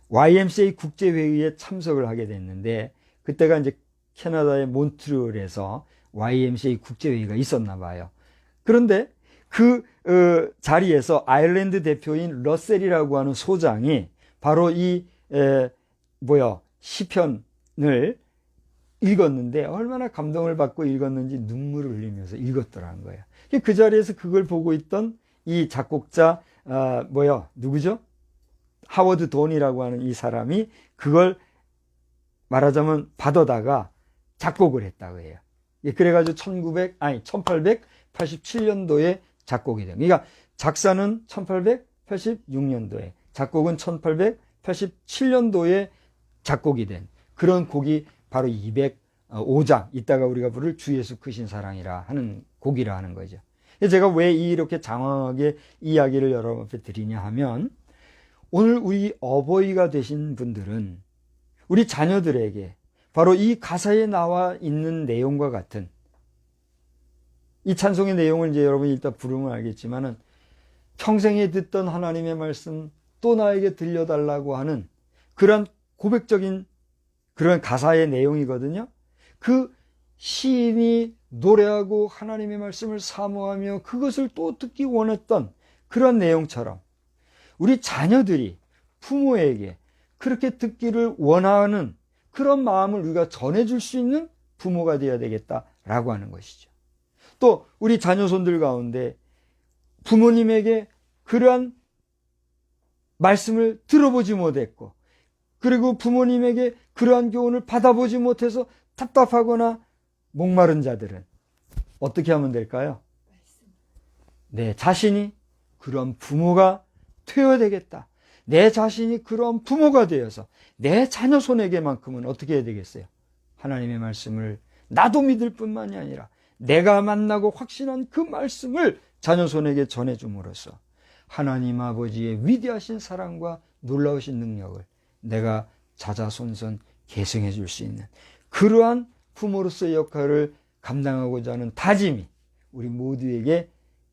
YMCA 국제회의에 참석을 하게 됐는데 그때가 이제 캐나다의 몬트리올에서 YMCA 국제회의가 있었나 봐요. 그런데 그 자리에서 아일랜드 대표인 러셀이라고 하는 소장이 바로 시편을 읽었는데 얼마나 감동을 받고 읽었는지 눈물을 흘리면서 읽었더라는 거예요. 그 자리에서 그걸 보고 있던 이 작곡자 누구죠? 하워드 돈이라고 하는 이 사람이 그걸 말하자면 받아다가 작곡을 했다고 해요. 그래가지고 1887년도에 작곡이 된. 그러니까 작사는 1886년도에, 작곡은 1887년도에 작곡이 된 그런 곡이 바로 205장, 이따가 우리가 부를 주 예수 크신 사랑이라 하는 곡이라 하는 거죠. 제가 왜 이렇게 장황하게 이야기를 여러분 앞에 드리냐 하면 오늘 우리 어버이가 되신 분들은 우리 자녀들에게 바로 이 가사에 나와 있는 내용과 같은 이 찬송의 내용을 이제 여러분이 일단 부르면 알겠지만은 평생에 듣던 하나님의 말씀 또 나에게 들려달라고 하는 그런 고백적인 그런 가사의 내용이거든요. 그 시인이 노래하고 하나님의 말씀을 사모하며 그것을 또 듣기 원했던 그런 내용처럼 우리 자녀들이 부모에게 그렇게 듣기를 원하는 그런 마음을 우리가 전해줄 수 있는 부모가 되어야 되겠다라고 하는 것이죠. 또 우리 자녀손들 가운데 부모님에게 그러한 말씀을 들어보지 못했고 그리고 부모님에게 그러한 교훈을 받아보지 못해서 답답하거나 목마른 자들은 어떻게 하면 될까요? 내 자신이 그런 부모가 되어야 되겠다. 내 자신이 그런 부모가 되어서 내 자녀 손에게만큼은 어떻게 해야 되겠어요? 하나님의 말씀을 나도 믿을 뿐만이 아니라 내가 만나고 확신한 그 말씀을 자녀 손에게 전해줌으로써 하나님 아버지의 위대하신 사랑과 놀라우신 능력을 내가 자자손손 계승해 줄 수 있는 그러한 부모로서의 역할을 감당하고자 하는 다짐이 우리 모두에게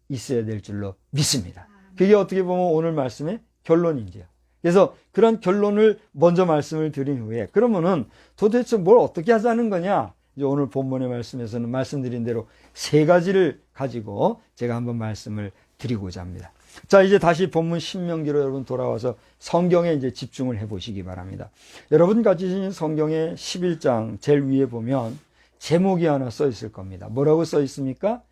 있어야 될 줄로 믿습니다. 그게 어떻게 보면 오늘 말씀의 결론이지요. 그래서 그런 결론을 먼저 말씀을 드린 후에 그러면은 도대체 뭘 어떻게 하자는 거냐? 이제 오늘 본문의 말씀에서는 말씀드린 대로 세 가지를 가지고 제가 한번 말씀을 드리고자 합니다. 자, 이제 다시 본문 신명기로 여러분 돌아와서 성경에 이제 집중을 해 보시기 바랍니다. 여러분 가지신 성경의 11장 제일 위에 보면 제목이 하나 써 있을 겁니다. 뭐라고 써 있습니까?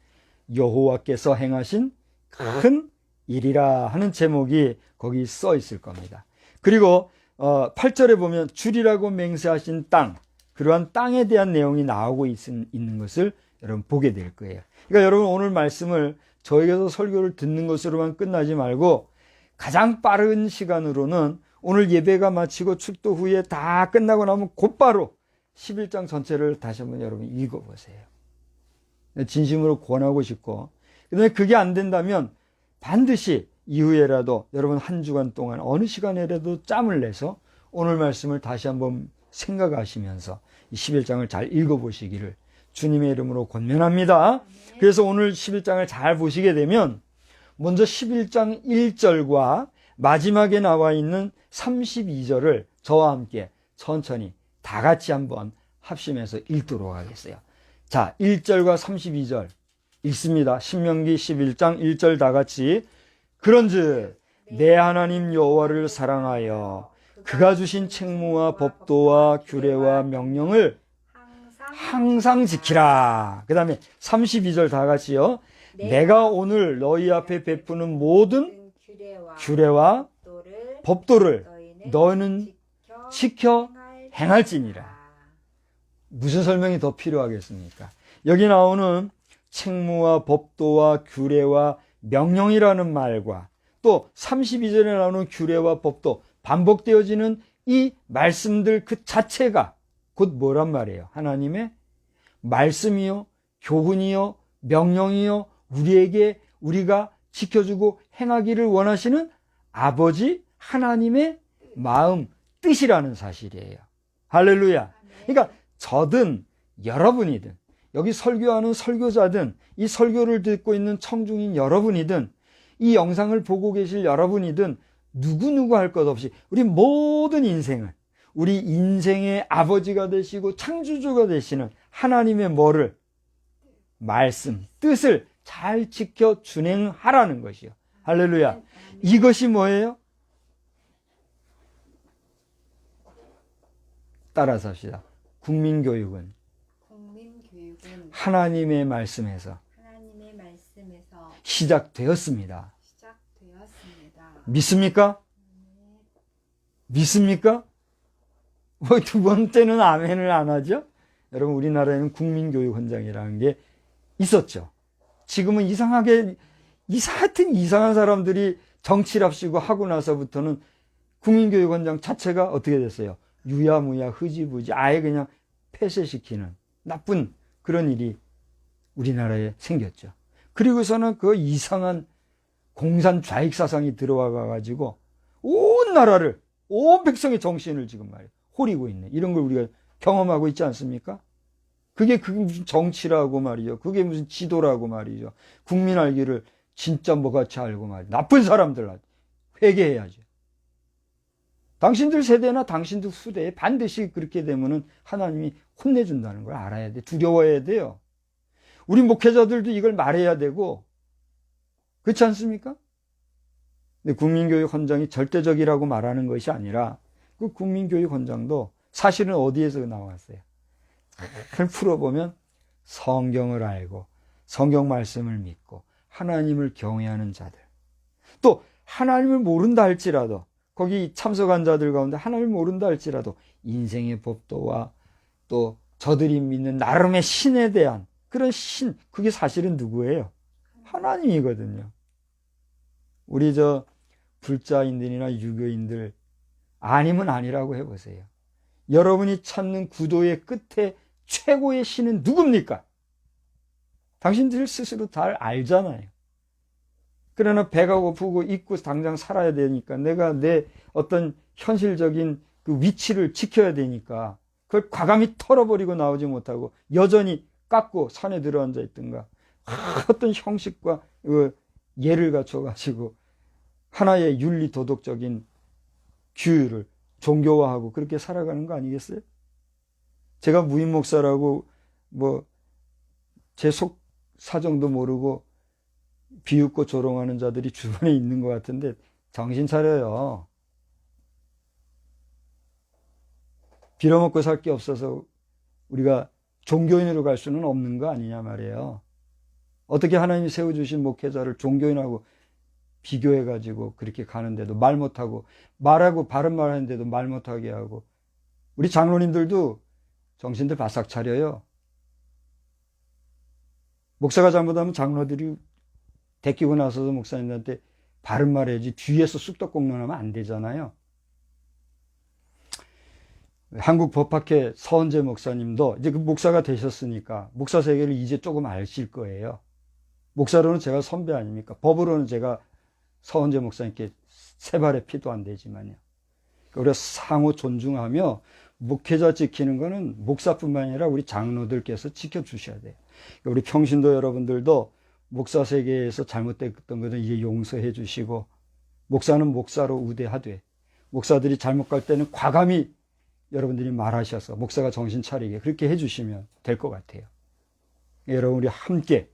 여호와께서 행하신 큰 일이라 하는 제목이 거기 써 있을 겁니다. 그리고 8절에 보면 주리라고 맹세하신 땅, 그러한 땅에 대한 내용이 나오고 있는 것을 여러분 보게 될 거예요. 그러니까 여러분 오늘 말씀을 저에게서 설교를 듣는 것으로만 끝나지 말고 가장 빠른 시간으로는 오늘 예배가 마치고 축도 후에 다 끝나고 나면 곧바로 11장 전체를 다시 한번 여러분 읽어보세요. 진심으로 권하고 싶고, 그다음에 그게 안 된다면 반드시 이후에라도 여러분 한 주간 동안 어느 시간에라도 짬을 내서 오늘 말씀을 다시 한번 생각하시면서 이 11장을 잘 읽어보시기를 주님의 이름으로 권면합니다. 그래서 오늘 11장을 잘 보시게 되면 먼저 11장 1절과 마지막에 나와 있는 32절을 저와 함께 천천히 다 같이 한번 합심해서 읽도록 하겠어요. 자, 1절과 32절 읽습니다. 신명기 11장 1절 다 같이. 그런즉 내 하나님 여호와를 사랑하여 그가 주신 책무와 법도와 규례와 명령을 항상 지키라. 그 다음에 32절 다 같이요. 내가 오늘 너희 앞에 베푸는 모든 규례와 법도를 너희는 지켜 행할지니라. 무슨 설명이 더 필요하겠습니까? 여기 나오는 책무와 법도와 규례와 명령이라는 말과 또 32절에 나오는 규례와 법도, 반복되어지는 이 말씀들 그 자체가 곧 뭐란 말이에요? 하나님의 말씀이요, 교훈이요, 명령이요, 우리가 지켜주고 행하기를 원하시는 아버지 하나님의 마음, 뜻이라는 사실이에요. 할렐루야. 그러니까 저든 여러분이든 여기 설교하는 설교자든 이 설교를 듣고 있는 청중인 여러분이든 이 영상을 보고 계실 여러분이든 누구 할 것 없이 우리 모든 인생을 우리 인생의 아버지가 되시고 창조주가 되시는 하나님의 뭐를? 말씀, 뜻을 잘 지켜 준행하라는 것이요. 할렐루야. 이것이 뭐예요? 따라서 합시다. 국민교육은 하나님의 말씀에서 시작되었습니다. 믿습니까? 믿습니까? 왜 두 번째는 아멘을 안 하죠? 여러분, 우리나라에는 국민교육원장이라는 게 있었죠. 지금은 하여튼 이상한 사람들이 정치랍시고 하고 나서부터는 국민교육원장 자체가 어떻게 됐어요? 유야무야 흐지부지 아예 그냥 폐쇄시키는 나쁜 그런 일이 우리나라에 생겼죠. 그리고서는 그 이상한 공산 좌익 사상이 들어와 가지고 온 나라를, 온 백성의 정신을 지금 말이에요 호리고 있는 이런 걸 우리가 경험하고 있지 않습니까? 그게 무슨 정치라고 말이죠. 그게 무슨 지도라고 말이죠. 국민 알기를 진짜 뭐같이 알고 말이죠. 나쁜 사람들 회개해야죠. 당신들 세대나 당신들 후대에 반드시 그렇게 되면은 하나님이 혼내준다는 걸 알아야 돼. 두려워해야 돼요. 우리 목회자들도 이걸 말해야 되고, 그렇지 않습니까? 근데 국민교육 헌장이 절대적이라고 말하는 것이 아니라 그 국민교육 헌장도 사실은 어디에서 나왔어요? 잘 풀어보면 성경을 알고 성경 말씀을 믿고 하나님을 경외하는 자들, 또 하나님을 모른다 할지라도 거기 참석한 자들 가운데 하나님을 모른다 할지라도 인생의 법도와 또 저들이 믿는 나름의 신에 대한 그런 신, 그게 사실은 누구예요? 하나님이거든요. 우리 불자인들이나 유교인들 아니면 아니라고 해보세요. 여러분이 찾는 구도의 끝에 최고의 신은 누굽니까? 당신들 스스로 잘 알잖아요. 그러나 배가 고프고 입고 당장 살아야 되니까 내가 내 어떤 현실적인 그 위치를 지켜야 되니까 그걸 과감히 털어버리고 나오지 못하고 여전히 깎고 산에 들어앉아 있든가 어떤 형식과 예를 갖춰가지고 하나의 윤리 도덕적인 규율을 종교화하고 그렇게 살아가는 거 아니겠어요? 제가 무인 목사라고 제 속 사정도 모르고 비웃고 조롱하는 자들이 주변에 있는 것 같은데 정신 차려요. 빌어먹고 살 게 없어서 우리가 종교인으로 갈 수는 없는 거 아니냐 말이에요. 어떻게 하나님이 세워주신 목회자를 종교인하고 비교해가지고 그렇게 가는데도 말 못하고, 말하고 바른 말 하는데도 말 못하게 하고, 우리 장로님들도 정신들 바싹 차려요. 목사가 잘못하면 장로들이 데끼고 나서도 목사님들한테 바른 말 해야지 뒤에서 쑥덕공론하면 안 되잖아요. 한국 법학회 서은재 목사님도 이제 그 목사가 되셨으니까 목사 세계를 이제 조금 아실 거예요. 목사로는 제가 선배 아닙니까? 법으로는 제가 서은재 목사님께 세 발의 피도 안 되지만요. 우리가 상호 존중하며 목회자 지키는 거는 목사뿐만 아니라 우리 장로들께서 지켜주셔야 돼요. 우리 평신도 여러분들도 목사 세계에서 잘못됐던 것은 이제 용서해 주시고, 목사는 목사로 우대하되, 목사들이 잘못 갈 때는 과감히 여러분들이 말하셔서 목사가 정신 차리게 그렇게 해주시면 될 것 같아요. 여러분, 우리 함께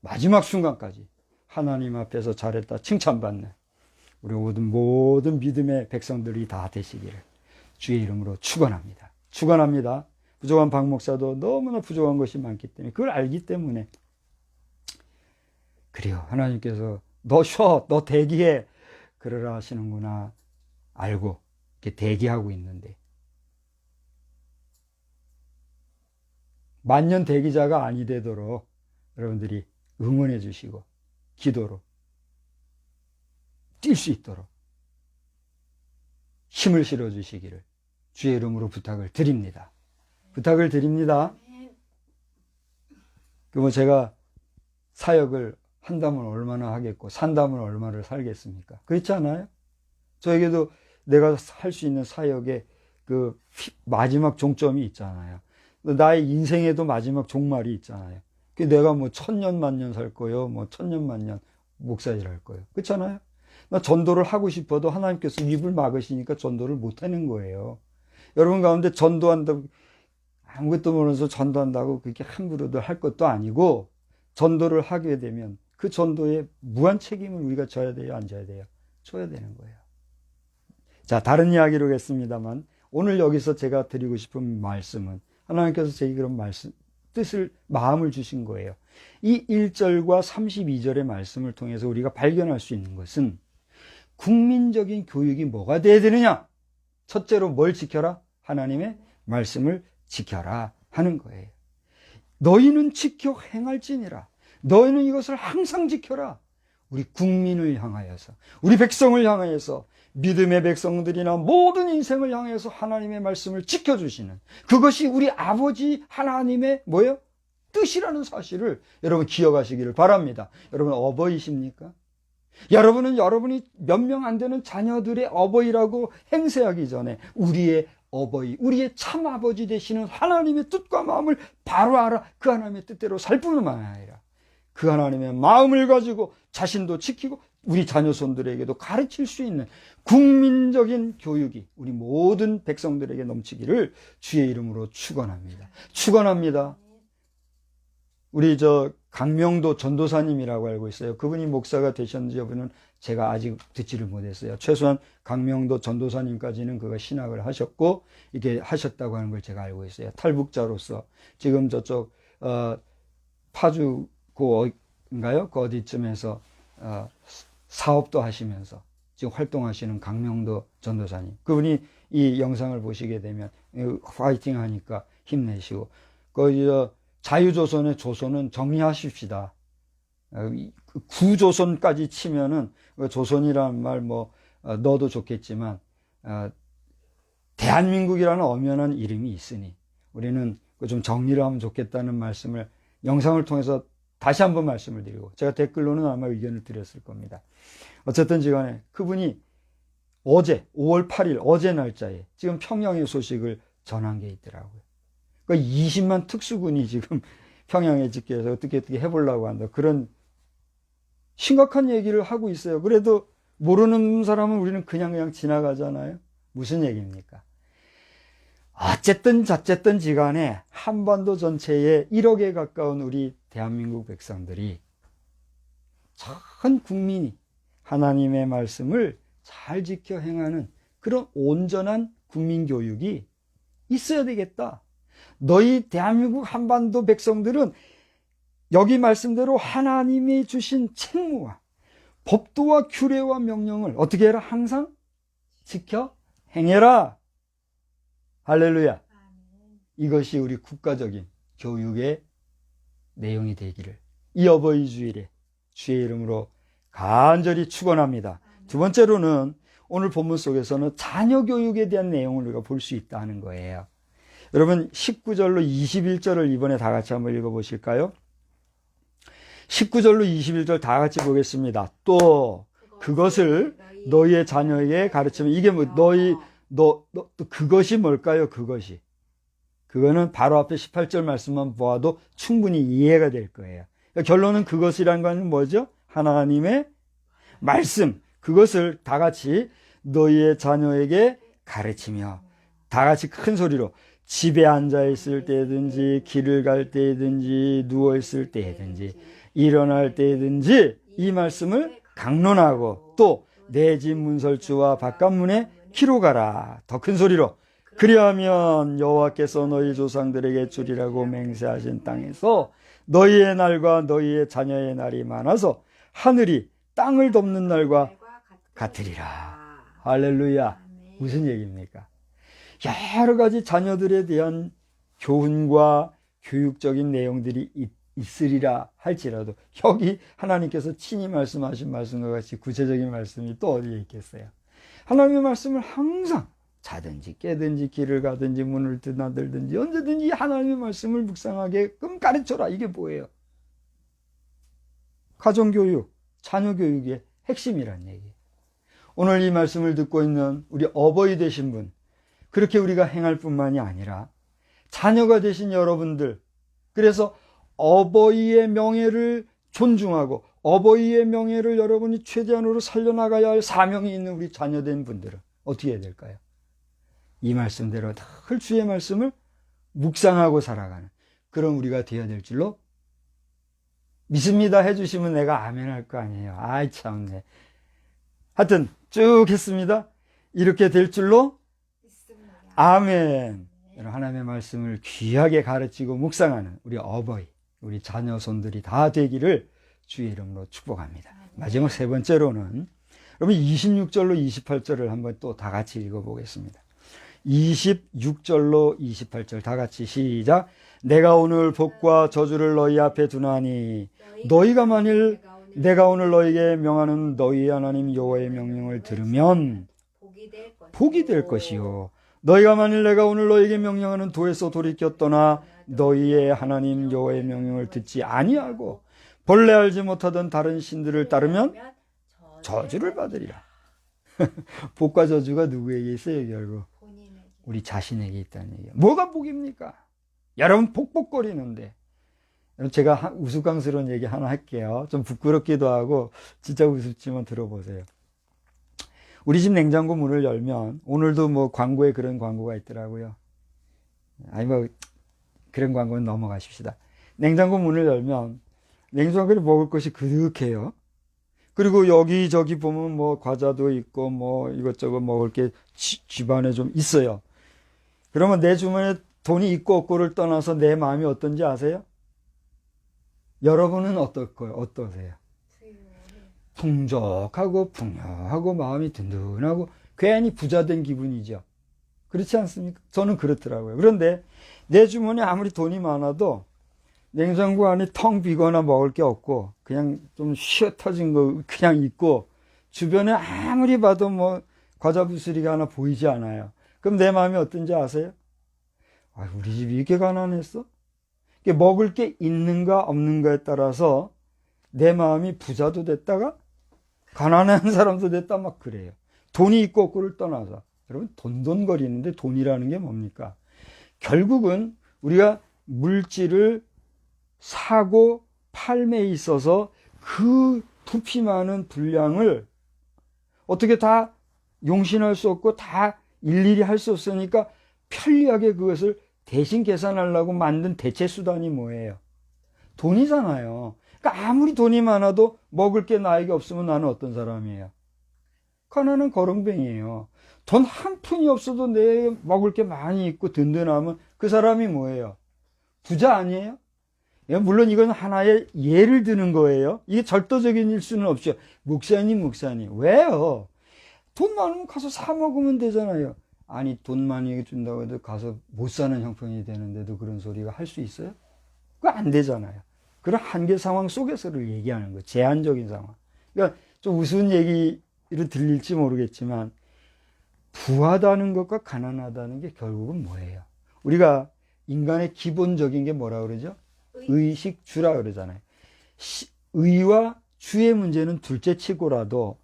마지막 순간까지 하나님 앞에서 잘했다 칭찬받는 우리 모든 믿음의 백성들이 다 되시기를 주의 이름으로 축원합니다. 축원합니다. 부족한 박 목사도 너무나 부족한 것이 많기 때문에, 그걸 알기 때문에 그래요. 하나님께서 너 쉬어, 너 대기해, 그러라 하시는구나 알고 이렇게 대기하고 있는데, 만년 대기자가 아니 되도록 여러분들이 응원해 주시고 기도로 뛸 수 있도록 힘을 실어 주시기를 주의 이름으로 부탁을 드립니다. 부탁을 드립니다. 그러면 제가 사역을 한다면 얼마나 하겠고 산다면 얼마를 살겠습니까? 그렇지 않아요? 저에게도 내가 할 수 있는 사역의 그 마지막 종점이 있잖아요. 나의 인생에도 마지막 종말이 있잖아요. 내가 뭐 1000년 만년 살 거요, 뭐 1000년 만년 목사일 할 거요. 그렇잖아요? 나 전도를 하고 싶어도 하나님께서 입을 막으시니까 전도를 못 하는 거예요. 여러분 가운데 전도한다고, 아무것도 모르면서 전도한다고 그렇게 함부로도 할 것도 아니고, 전도를 하게 되면 그 전도에 무한 책임을 우리가 져야 돼요, 안 져야 돼요? 줘야 되는 거예요. 자, 다른 이야기로 했습니다만, 오늘 여기서 제가 드리고 싶은 말씀은, 하나님께서 제게 그런 마음을 주신 거예요. 이 1절과 32절의 말씀을 통해서 우리가 발견할 수 있는 것은, 국민적인 교육이 뭐가 돼야 되느냐? 첫째로 뭘 지켜라? 하나님의 말씀을 지켜라 하는 거예요. 너희는 지켜 행할지니라. 너희는 이것을 항상 지켜라. 우리 국민을 향하여서, 우리 백성을 향하여서, 믿음의 백성들이나 모든 인생을 향해서 하나님의 말씀을 지켜주시는, 그것이 우리 아버지 하나님의 뭐예요? 뜻이라는 사실을 여러분 기억하시기를 바랍니다. 여러분 어버이십니까? 여러분은 여러분이 몇 명 안 되는 자녀들의 어버이라고 행세하기 전에 우리의 어버이, 우리의 참 아버지 되시는 하나님의 뜻과 마음을 바로 알아 그 하나님의 뜻대로 살 뿐만 아니라 그 하나님의 마음을 가지고 자신도 지키고 우리 자녀손들에게도 가르칠 수 있는 국민적인 교육이 우리 모든 백성들에게 넘치기를 주의 이름으로 축원합니다. 축원합니다. 우리 강명도 전도사님이라고 알고 있어요. 그분이 목사가 되셨는지 여부는 제가 아직 듣지를 못했어요. 최소한 강명도 전도사님까지는 그가 신학을 하셨고 이게 하셨다고 하는 걸 제가 알고 있어요. 탈북자로서 지금 저쪽 파주고인가요? 그 어디쯤에서 사업도 하시면서 지금 활동하시는 강명도 전도사님. 그분이 이 영상을 보시게 되면 파이팅 하니까 힘내시고, 거기 자유조선의 조선은 정리하십시다. 구조선까지 치면은 조선이라는 말 넣어도 좋겠지만 대한민국이라는 엄연한 이름이 있으니 우리는 좀 정리를 하면 좋겠다는 말씀을 영상을 통해서 다시 한번 말씀을 드리고, 제가 댓글로는 아마 의견을 드렸을 겁니다. 어쨌든 간에 그분이 어제 5월 8일 어제 날짜에 지금 평양의 소식을 전한 게 있더라고요. 그러니까 20만 특수군이 지금 평양에 집계해서 어떻게 해보려고 한다, 그런 심각한 얘기를 하고 있어요. 그래도 모르는 사람은 우리는 그냥 지나가잖아요. 무슨 얘기입니까? 어쨌든 지간에 한반도 전체에 1억에 가까운 우리 대한민국 백성들이 전 국민이 하나님의 말씀을 잘 지켜 행하는 그런 온전한 국민교육이 있어야 되겠다. 너희 대한민국 한반도 백성들은 여기 말씀대로 하나님이 주신 책무와 법도와 규례와 명령을 어떻게 해라? 항상 지켜 행해라. 할렐루야. 이것이 우리 국가적인 교육의 내용이 되기를 이 어버이 주일에 주의 이름으로 간절히 축원합니다. 두 번째로는 오늘 본문 속에서는 자녀 교육에 대한 내용을 우리가 볼 수 있다는 거예요. 여러분 19절로 21절을 이번에 다 같이 한번 읽어보실까요? 19절로 21절 다 같이 보겠습니다. 또 그것을 너희의 자녀에게 가르치면 이게 뭐 또 그것이 뭘까요? 그거는 바로 앞에 18절 말씀만 보아도 충분히 이해가 될 거예요. 그러니까 결론은 그것이란 건 뭐죠? 하나님의 말씀. 그것을 다 같이 너희의 자녀에게 가르치며 다 같이 큰 소리로 집에 앉아 있을 때든지 길을 갈 때든지 누워 있을 때든지 일어날 때든지 이 말씀을 강론하고 또 내 집 문설주와 바깥문에 기록하라. 더 큰 소리로 그리하면 여호와께서 너희 조상들에게 주리라고 맹세하신 땅에서 너희의 날과 너희의 자녀의 날이 많아서 하늘이 땅을 덮는 날과 같으리라. 할렐루야. 무슨 얘기입니까? 여러 가지 자녀들에 대한 교훈과 교육적인 내용들이 있으리라 할지라도 여기 하나님께서 친히 말씀하신 말씀과 같이 구체적인 말씀이 또 어디에 있겠어요? 하나님의 말씀을 항상 자든지 깨든지 길을 가든지 문을 드나들든지 언제든지 하나님의 말씀을 묵상하게끔 가르쳐라. 이게 뭐예요? 가정교육, 자녀교육의 핵심이란 얘기예요. 오늘 이 말씀을 듣고 있는 우리 어버이 되신 분, 그렇게 우리가 행할 뿐만이 아니라 자녀가 되신 여러분들, 그래서 어버이의 명예를 존중하고 어버이의 명예를 여러분이 최대한으로 살려나가야 할 사명이 있는 우리 자녀된 분들은 어떻게 해야 될까요? 이 말씀대로 늘 주의 말씀을 묵상하고 살아가는 그런 우리가 되어야 될 줄로 믿습니다 해주시면 내가 아멘 할 거 아니에요. 아이 참네. 하여튼 쭉 했습니다. 이렇게 될 줄로 아멘. 하나님의 말씀을 귀하게 가르치고 묵상하는 우리 어버이, 우리 자녀손들이 다 되기를 주의 이름으로 축복합니다. 마지막 세 번째로는 여러분 26절로 28절을 한번 또 다 같이 읽어보겠습니다. 26절로 28절 다 같이 시작. 내가 오늘 복과 저주를 너희 앞에 두나니 너희가 만일 내가 오늘 너희에게 명하는 너희 하나님 여호와의 명령을 들으면 복이 될 것이요 너희가 만일 내가 오늘 너희에게 명령하는 도에서 돌이켜 떠나 너희의 하나님 여호와의 명령을 듣지 아니하고 본래 알지 못하던 다른 신들을 따르면 저주를 받으리라. 복과 저주가 누구에게 있어요? 결국 우리 자신에게 있다는 얘기예요. 뭐가 복입니까? 여러분 복복거리는데, 제가 우스꽝스러운 얘기 하나 할게요. 좀 부끄럽기도 하고 진짜 우습지만 들어보세요. 우리 집 냉장고 문을 열면 오늘도 뭐 광고에 그런 광고가 있더라고요. 아니 뭐 그런 광고는 넘어가십시다. 냉장고 문을 열면 냉장고에 먹을 것이 그득해요. 그리고 여기저기 보면 뭐 과자도 있고 뭐 이것저것 먹을 게 집안에 좀 있어요. 그러면 내 주머니에 돈이 있고 없고를 떠나서 내 마음이 어떤지 아세요? 여러분은 어떠세요? 풍족하고 풍요하고 마음이 든든하고 괜히 부자된 기분이죠. 그렇지 않습니까? 저는 그렇더라고요. 그런데 내 주머니에 아무리 돈이 많아도 냉장고 안에 텅 비거나 먹을 게 없고 그냥 좀 쉬어 터진 거 그냥 있고 주변에 아무리 봐도 뭐 과자 부스리가 하나 보이지 않아요. 그럼 내 마음이 어떤지 아세요? 아, 우리 집이 이렇게 가난했어? 먹을 게 있는가 없는가에 따라서 내 마음이 부자도 됐다가 가난한 사람도 됐다 막 그래요. 돈이 있고 없고를 떠나서. 여러분 돈돈거리는데 돈이라는 게 뭡니까? 결국은 우리가 물질을 사고 팔매에 있어서 그 두피 많은 분량을 어떻게 다 용신할 수 없고 다 일일이 할 수 없으니까 편리하게 그것을 대신 계산하려고 만든 대체 수단이 뭐예요? 돈이잖아요. 그러니까 아무리 돈이 많아도 먹을 게 나에게 없으면 나는 어떤 사람이에요? 가난한 거렁뱅이에요. 돈 한 푼이 없어도 내 먹을 게 많이 있고 든든하면 그 사람이 뭐예요? 부자 아니에요? 예, 물론 이건 하나의 예를 드는 거예요. 이게 절도적인 일 수는 없죠. 목사님, 왜요? 돈 많으면 가서 사 먹으면 되잖아요. 아니, 돈 많이 준다고 해도 가서 못 사는 형편이 되는데도 그런 소리가 할 수 있어요? 그거 안 되잖아요. 그런 한계 상황 속에서를 얘기하는 거예요. 제한적인 상황. 그러니까 좀 우스운 얘기로 들릴지 모르겠지만, 부하다는 것과 가난하다는 게 결국은 뭐예요? 우리가 인간의 기본적인 게 뭐라 그러죠? 의식주라 그러잖아요. 의와 주의 문제는 둘째 치고라도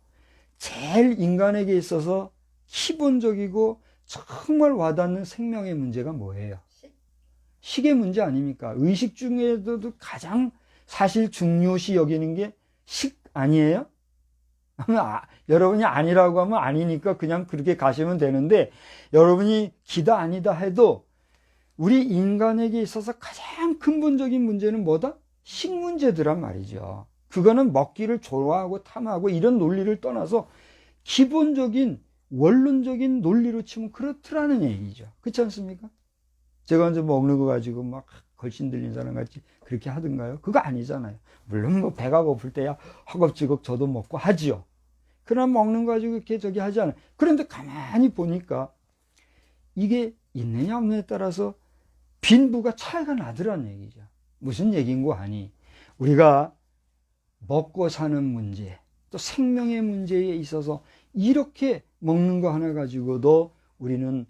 제일 인간에게 있어서 기본적이고 정말 와닿는 생명의 문제가 뭐예요? 식의 문제 아닙니까? 의식 중에서도 가장 사실 중요시 여기는 게 식 아니에요? 여러분이 아니라고 하면 아니니까 그냥 그렇게 가시면 되는데, 여러분이 기다 아니다 해도 우리 인간에게 있어서 가장 근본적인 문제는 뭐다? 식 문제더란 말이죠. 그거는 먹기를 좋아하고 탐하고 이런 논리를 떠나서 기본적인 원론적인 논리로 치면 그렇더라는 얘기죠. 그렇지 않습니까? 제가 이제 먹는 거 가지고 막 걸신 들린 사람 같이 그렇게 하던가요? 그거 아니잖아요. 물론 뭐 배가 고플 때야 허겁지겁 저도 먹고 하지요. 그러나 먹는 거 가지고 이렇게 저기 하지 않아요. 그런데 가만히 보니까 이게 있느냐 없느냐에 따라서 빈부가 차이가 나더란 얘기죠. 무슨 얘기인고 하니, 우리가 먹고 사는 문제, 또 생명의 문제에 있어서 이렇게 먹는 거 하나 가지고도 우리는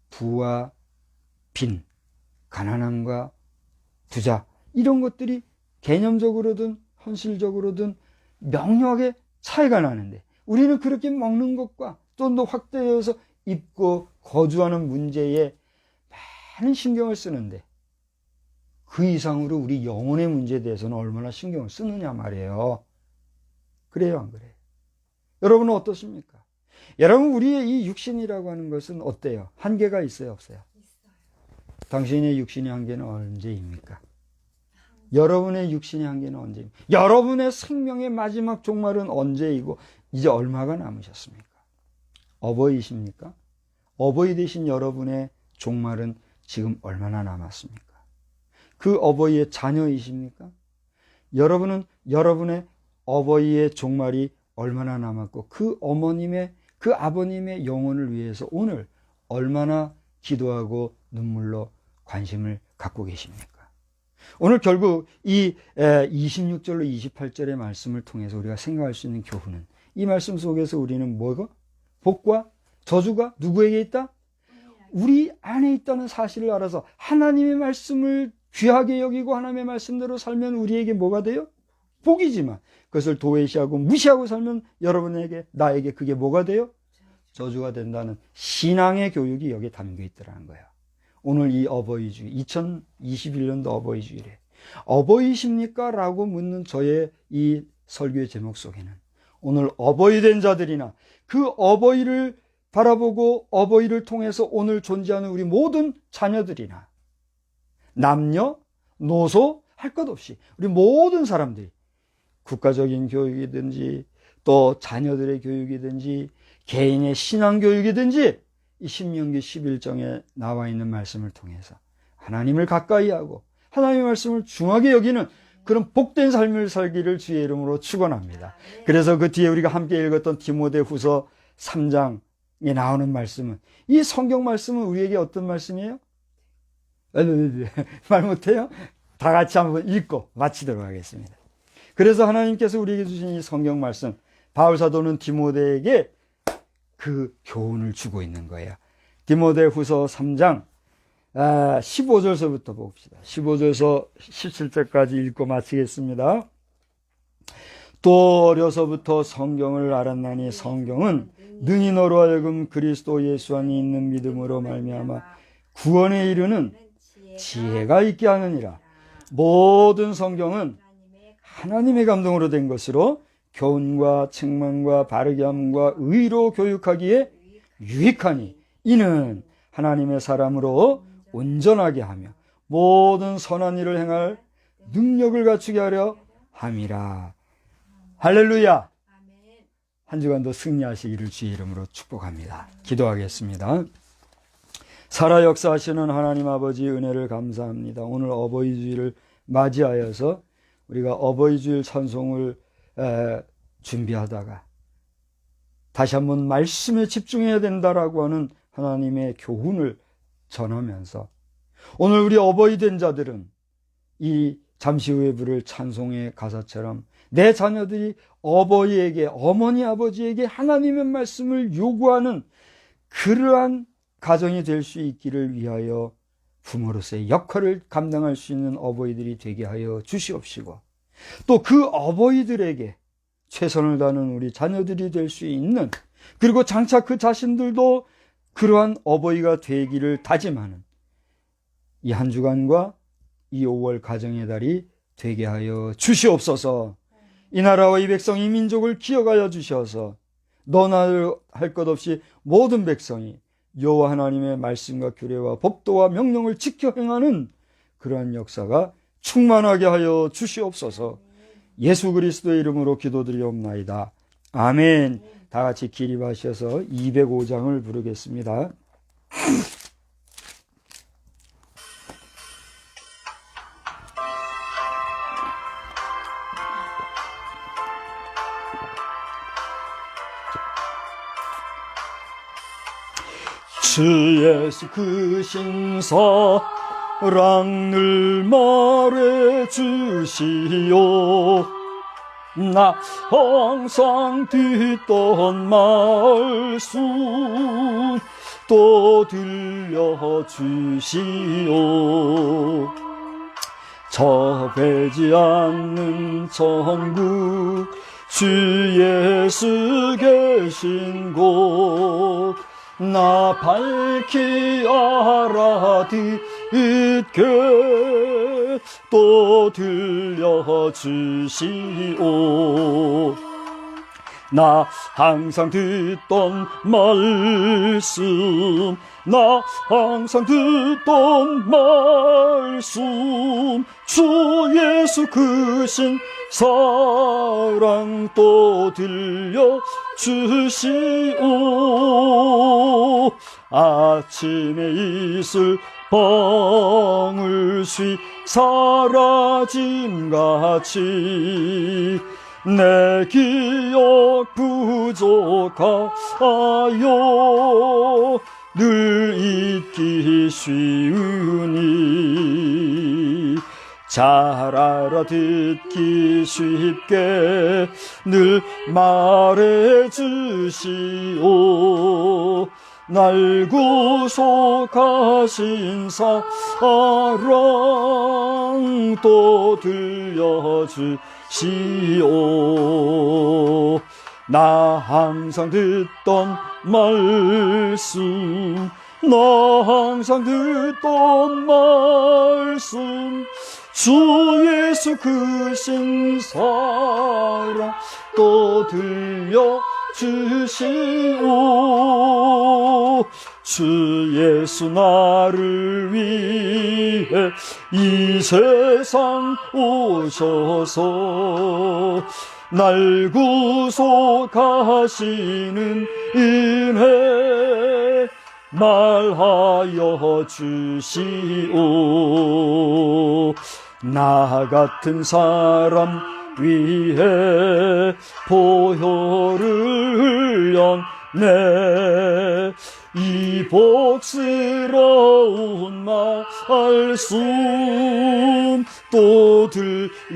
부와 빈, 가난함과 부자, 이런 것들이 개념적으로든 현실적으로든 명료하게 차이가 나는데, 우리는 그렇게 먹는 것과 또 더 확대해서 입고 거주하는 문제에 많은 신경을 쓰는데, 그 이상으로 우리 영혼의 문제에 대해서는 얼마나 신경을 쓰느냐 말이에요. 그래요, 안 그래요? 여러분은 어떻습니까? 여러분, 우리의 이 육신이라고 하는 것은 어때요? 한계가 있어요, 없어요? 당신의 육신의 한계는 언제입니까? 여러분의 육신의 한계는 언제입니까? 여러분의 생명의 마지막 종말은 언제이고 이제 얼마가 남으셨습니까? 어버이십니까? 어버이 되신 여러분의 종말은 지금 얼마나 남았습니까? 그 어버이의 자녀이십니까? 여러분은 여러분의 어버이의 종말이 얼마나 남았고 그 어머님의, 그 아버님의 영혼을 위해서 오늘 얼마나 기도하고 눈물로 관심을 갖고 계십니까? 오늘 결국 이 26절로 28절의 말씀을 통해서 우리가 생각할 수 있는 교훈은, 이 말씀 속에서 우리는 뭐가? 복과 저주가 누구에게 있다? 우리 안에 있다는 사실을 알아서 하나님의 말씀을 귀하게 여기고 하나님의 말씀대로 살면 우리에게 뭐가 돼요? 복이지만 그것을 도외시하고 무시하고 살면 여러분에게, 나에게 그게 뭐가 돼요? 저주가 된다는 신앙의 교육이 여기에 담겨 있더라는 거예요. 오늘 이 어버이주일, 2021년도 어버이주일에 어버이십니까? 라고 묻는 저의 이 설교의 제목 속에는 오늘 어버이 된 자들이나 그 어버이를 바라보고 어버이를 통해서 오늘 존재하는 우리 모든 자녀들이나 남녀, 노소 할 것 없이 우리 모든 사람들이 국가적인 교육이든지 또 자녀들의 교육이든지 개인의 신앙 교육이든지 이 신명기 11장에 나와 있는 말씀을 통해서 하나님을 가까이 하고 하나님의 말씀을 중하게 여기는 그런 복된 삶을 살기를 주의 이름으로 축원합니다. 그래서 그 뒤에 우리가 함께 읽었던 디모데후서 3장에 나오는 말씀은, 이 성경 말씀은 우리에게 어떤 말씀이에요? 말 못해요? 다 같이 한번 읽고 마치도록 하겠습니다. 그래서 하나님께서 우리에게 주신 이 성경 말씀, 바울 사도는 디모데에게 그 교훈을 주고 있는 거예요. 디모데후서 3장 15절서부터 봅시다. 15절서 17절까지 읽고 마치겠습니다. 또 어려서부터 성경을 알았나니 성경은 능히 너로 하여금 그리스도 예수 안에 있는 믿음으로 말미암아 구원에 이르는 지혜가 있게 하느니라. 모든 성경은 하나님의 감동으로 된 것으로 교훈과 책망과 바르게 함과 의로 교육하기에 유익하니 이는 하나님의 사람으로 온전하게 하며 모든 선한 일을 행할 능력을 갖추게 하려 함이라. 할렐루야. 한 주간도 승리하시기를 주의 이름으로 축복합니다. 기도하겠습니다. 살아 역사하시는 하나님 아버지 은혜를 감사합니다. 오늘 어버이 주일을 맞이하여서 우리가 어버이 주일 찬송을 준비하다가 다시 한번 말씀에 집중해야 된다라고 하는 하나님의 교훈을 전하면서 오늘 우리 어버이 된 자들은 이 잠시 후에 부를 찬송의 가사처럼 내 자녀들이 어버이에게, 어머니 아버지에게 하나님의 말씀을 요구하는 그러한 가정이 될 수 있기를 위하여 부모로서의 역할을 감당할 수 있는 어버이들이 되게 하여 주시옵시고, 또 그 어버이들에게 최선을 다하는 우리 자녀들이 될 수 있는, 그리고 장차 그 자신들도 그러한 어버이가 되기를 다짐하는 이 한 주간과 이 5월 가정의 달이 되게 하여 주시옵소서. 이 나라와 이 백성, 이 민족을 기억하여 주셔서 너나 할 것 없이 모든 백성이 여호와 하나님의 말씀과 규례와 법도와 명령을 지켜 행하는 그러한 역사가 충만하게 하여 주시옵소서. 예수 그리스도의 이름으로 기도드리옵나이다. 아멘. 다 같이 기립하셔서 205장을 부르겠습니다. 주 예수 그 신사랑을 말해 주시오. 나 항상 듣던 말씀 또 들려주시오. 접해지 않는 천국 주 예수 계신 곳 나 밝히 알아듣게 또 들려주시오. 나 항상 듣던 말씀, 나 항상 듣던 말씀, 주 예수 크신 사랑 또 들려주시오. 아침에 이슬 방울수이 사라짐같이 내 기억 부족하여 늘 잊기 쉬우니 잘 알아듣기 쉽게 늘 말해주시오. 날 구속하신 사랑 또 들려주시오. 나 항상 듣던 말씀, 나 항상 듣던 말씀, 주 예수 크신 사랑 또 들려주시오. 주 예수 나를 위해 이 세상 오셔서 날 구속하시는 은혜 말하여 주시오. 나 같은 사람 위해 보혈을 흘렸네. 이 복스러운 말씀 또 들려주시오.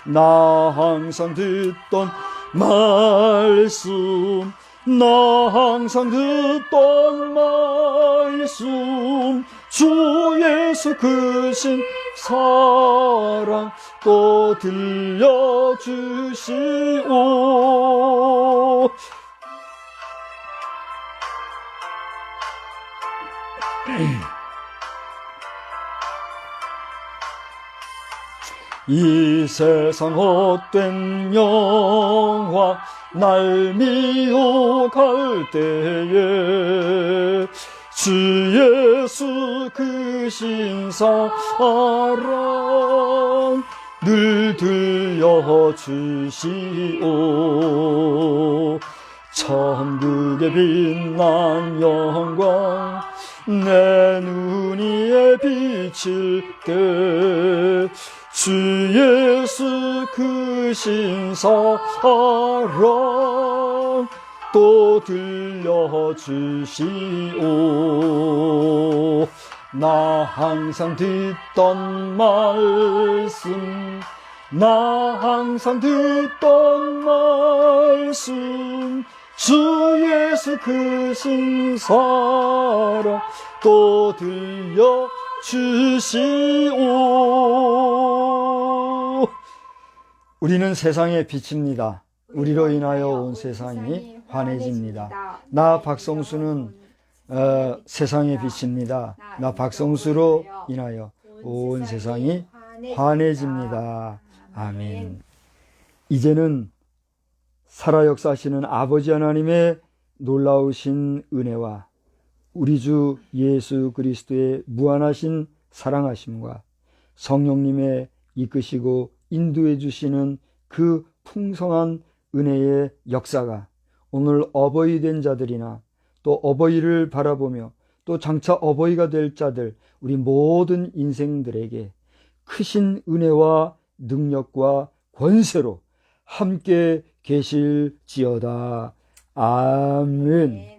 나 항상 듣던 말씀, 나 항상 듣던 말씀, 주 예수 크신 사랑 또 들려주시오. 이 세상 헛된 영화 날 미혹할 때에 주 예수 그 신사랑 늘 들려주시오. 천국의 빛난 영광 내 눈 위에 비칠 때 주 예수 그 신사랑 또 들려주시오. 나 항상 듣던 말씀, 나 항상 듣던 말씀, 주 예수 그 신사랑 또 들려주시오. 우리는 세상의 빛입니다. 우리로 인하여 온 세상이 환해집니다. 나 박성수는 세상의 빛입니다. 나 박성수로 인하여 온 세상이 환해집니다. 아멘. 이제는 살아 역사하시는 아버지 하나님의 놀라우신 은혜와 우리 주 예수 그리스도의 무한하신 사랑하심과 성령님의 이끄시고 인도해 주시는 그 풍성한 은혜의 역사가 오늘 어버이 된 자들이나 또 어버이를 바라보며 또 장차 어버이가 될 자들, 우리 모든 인생들에게 크신 은혜와 능력과 권세로 함께 계실지어다. 아멘.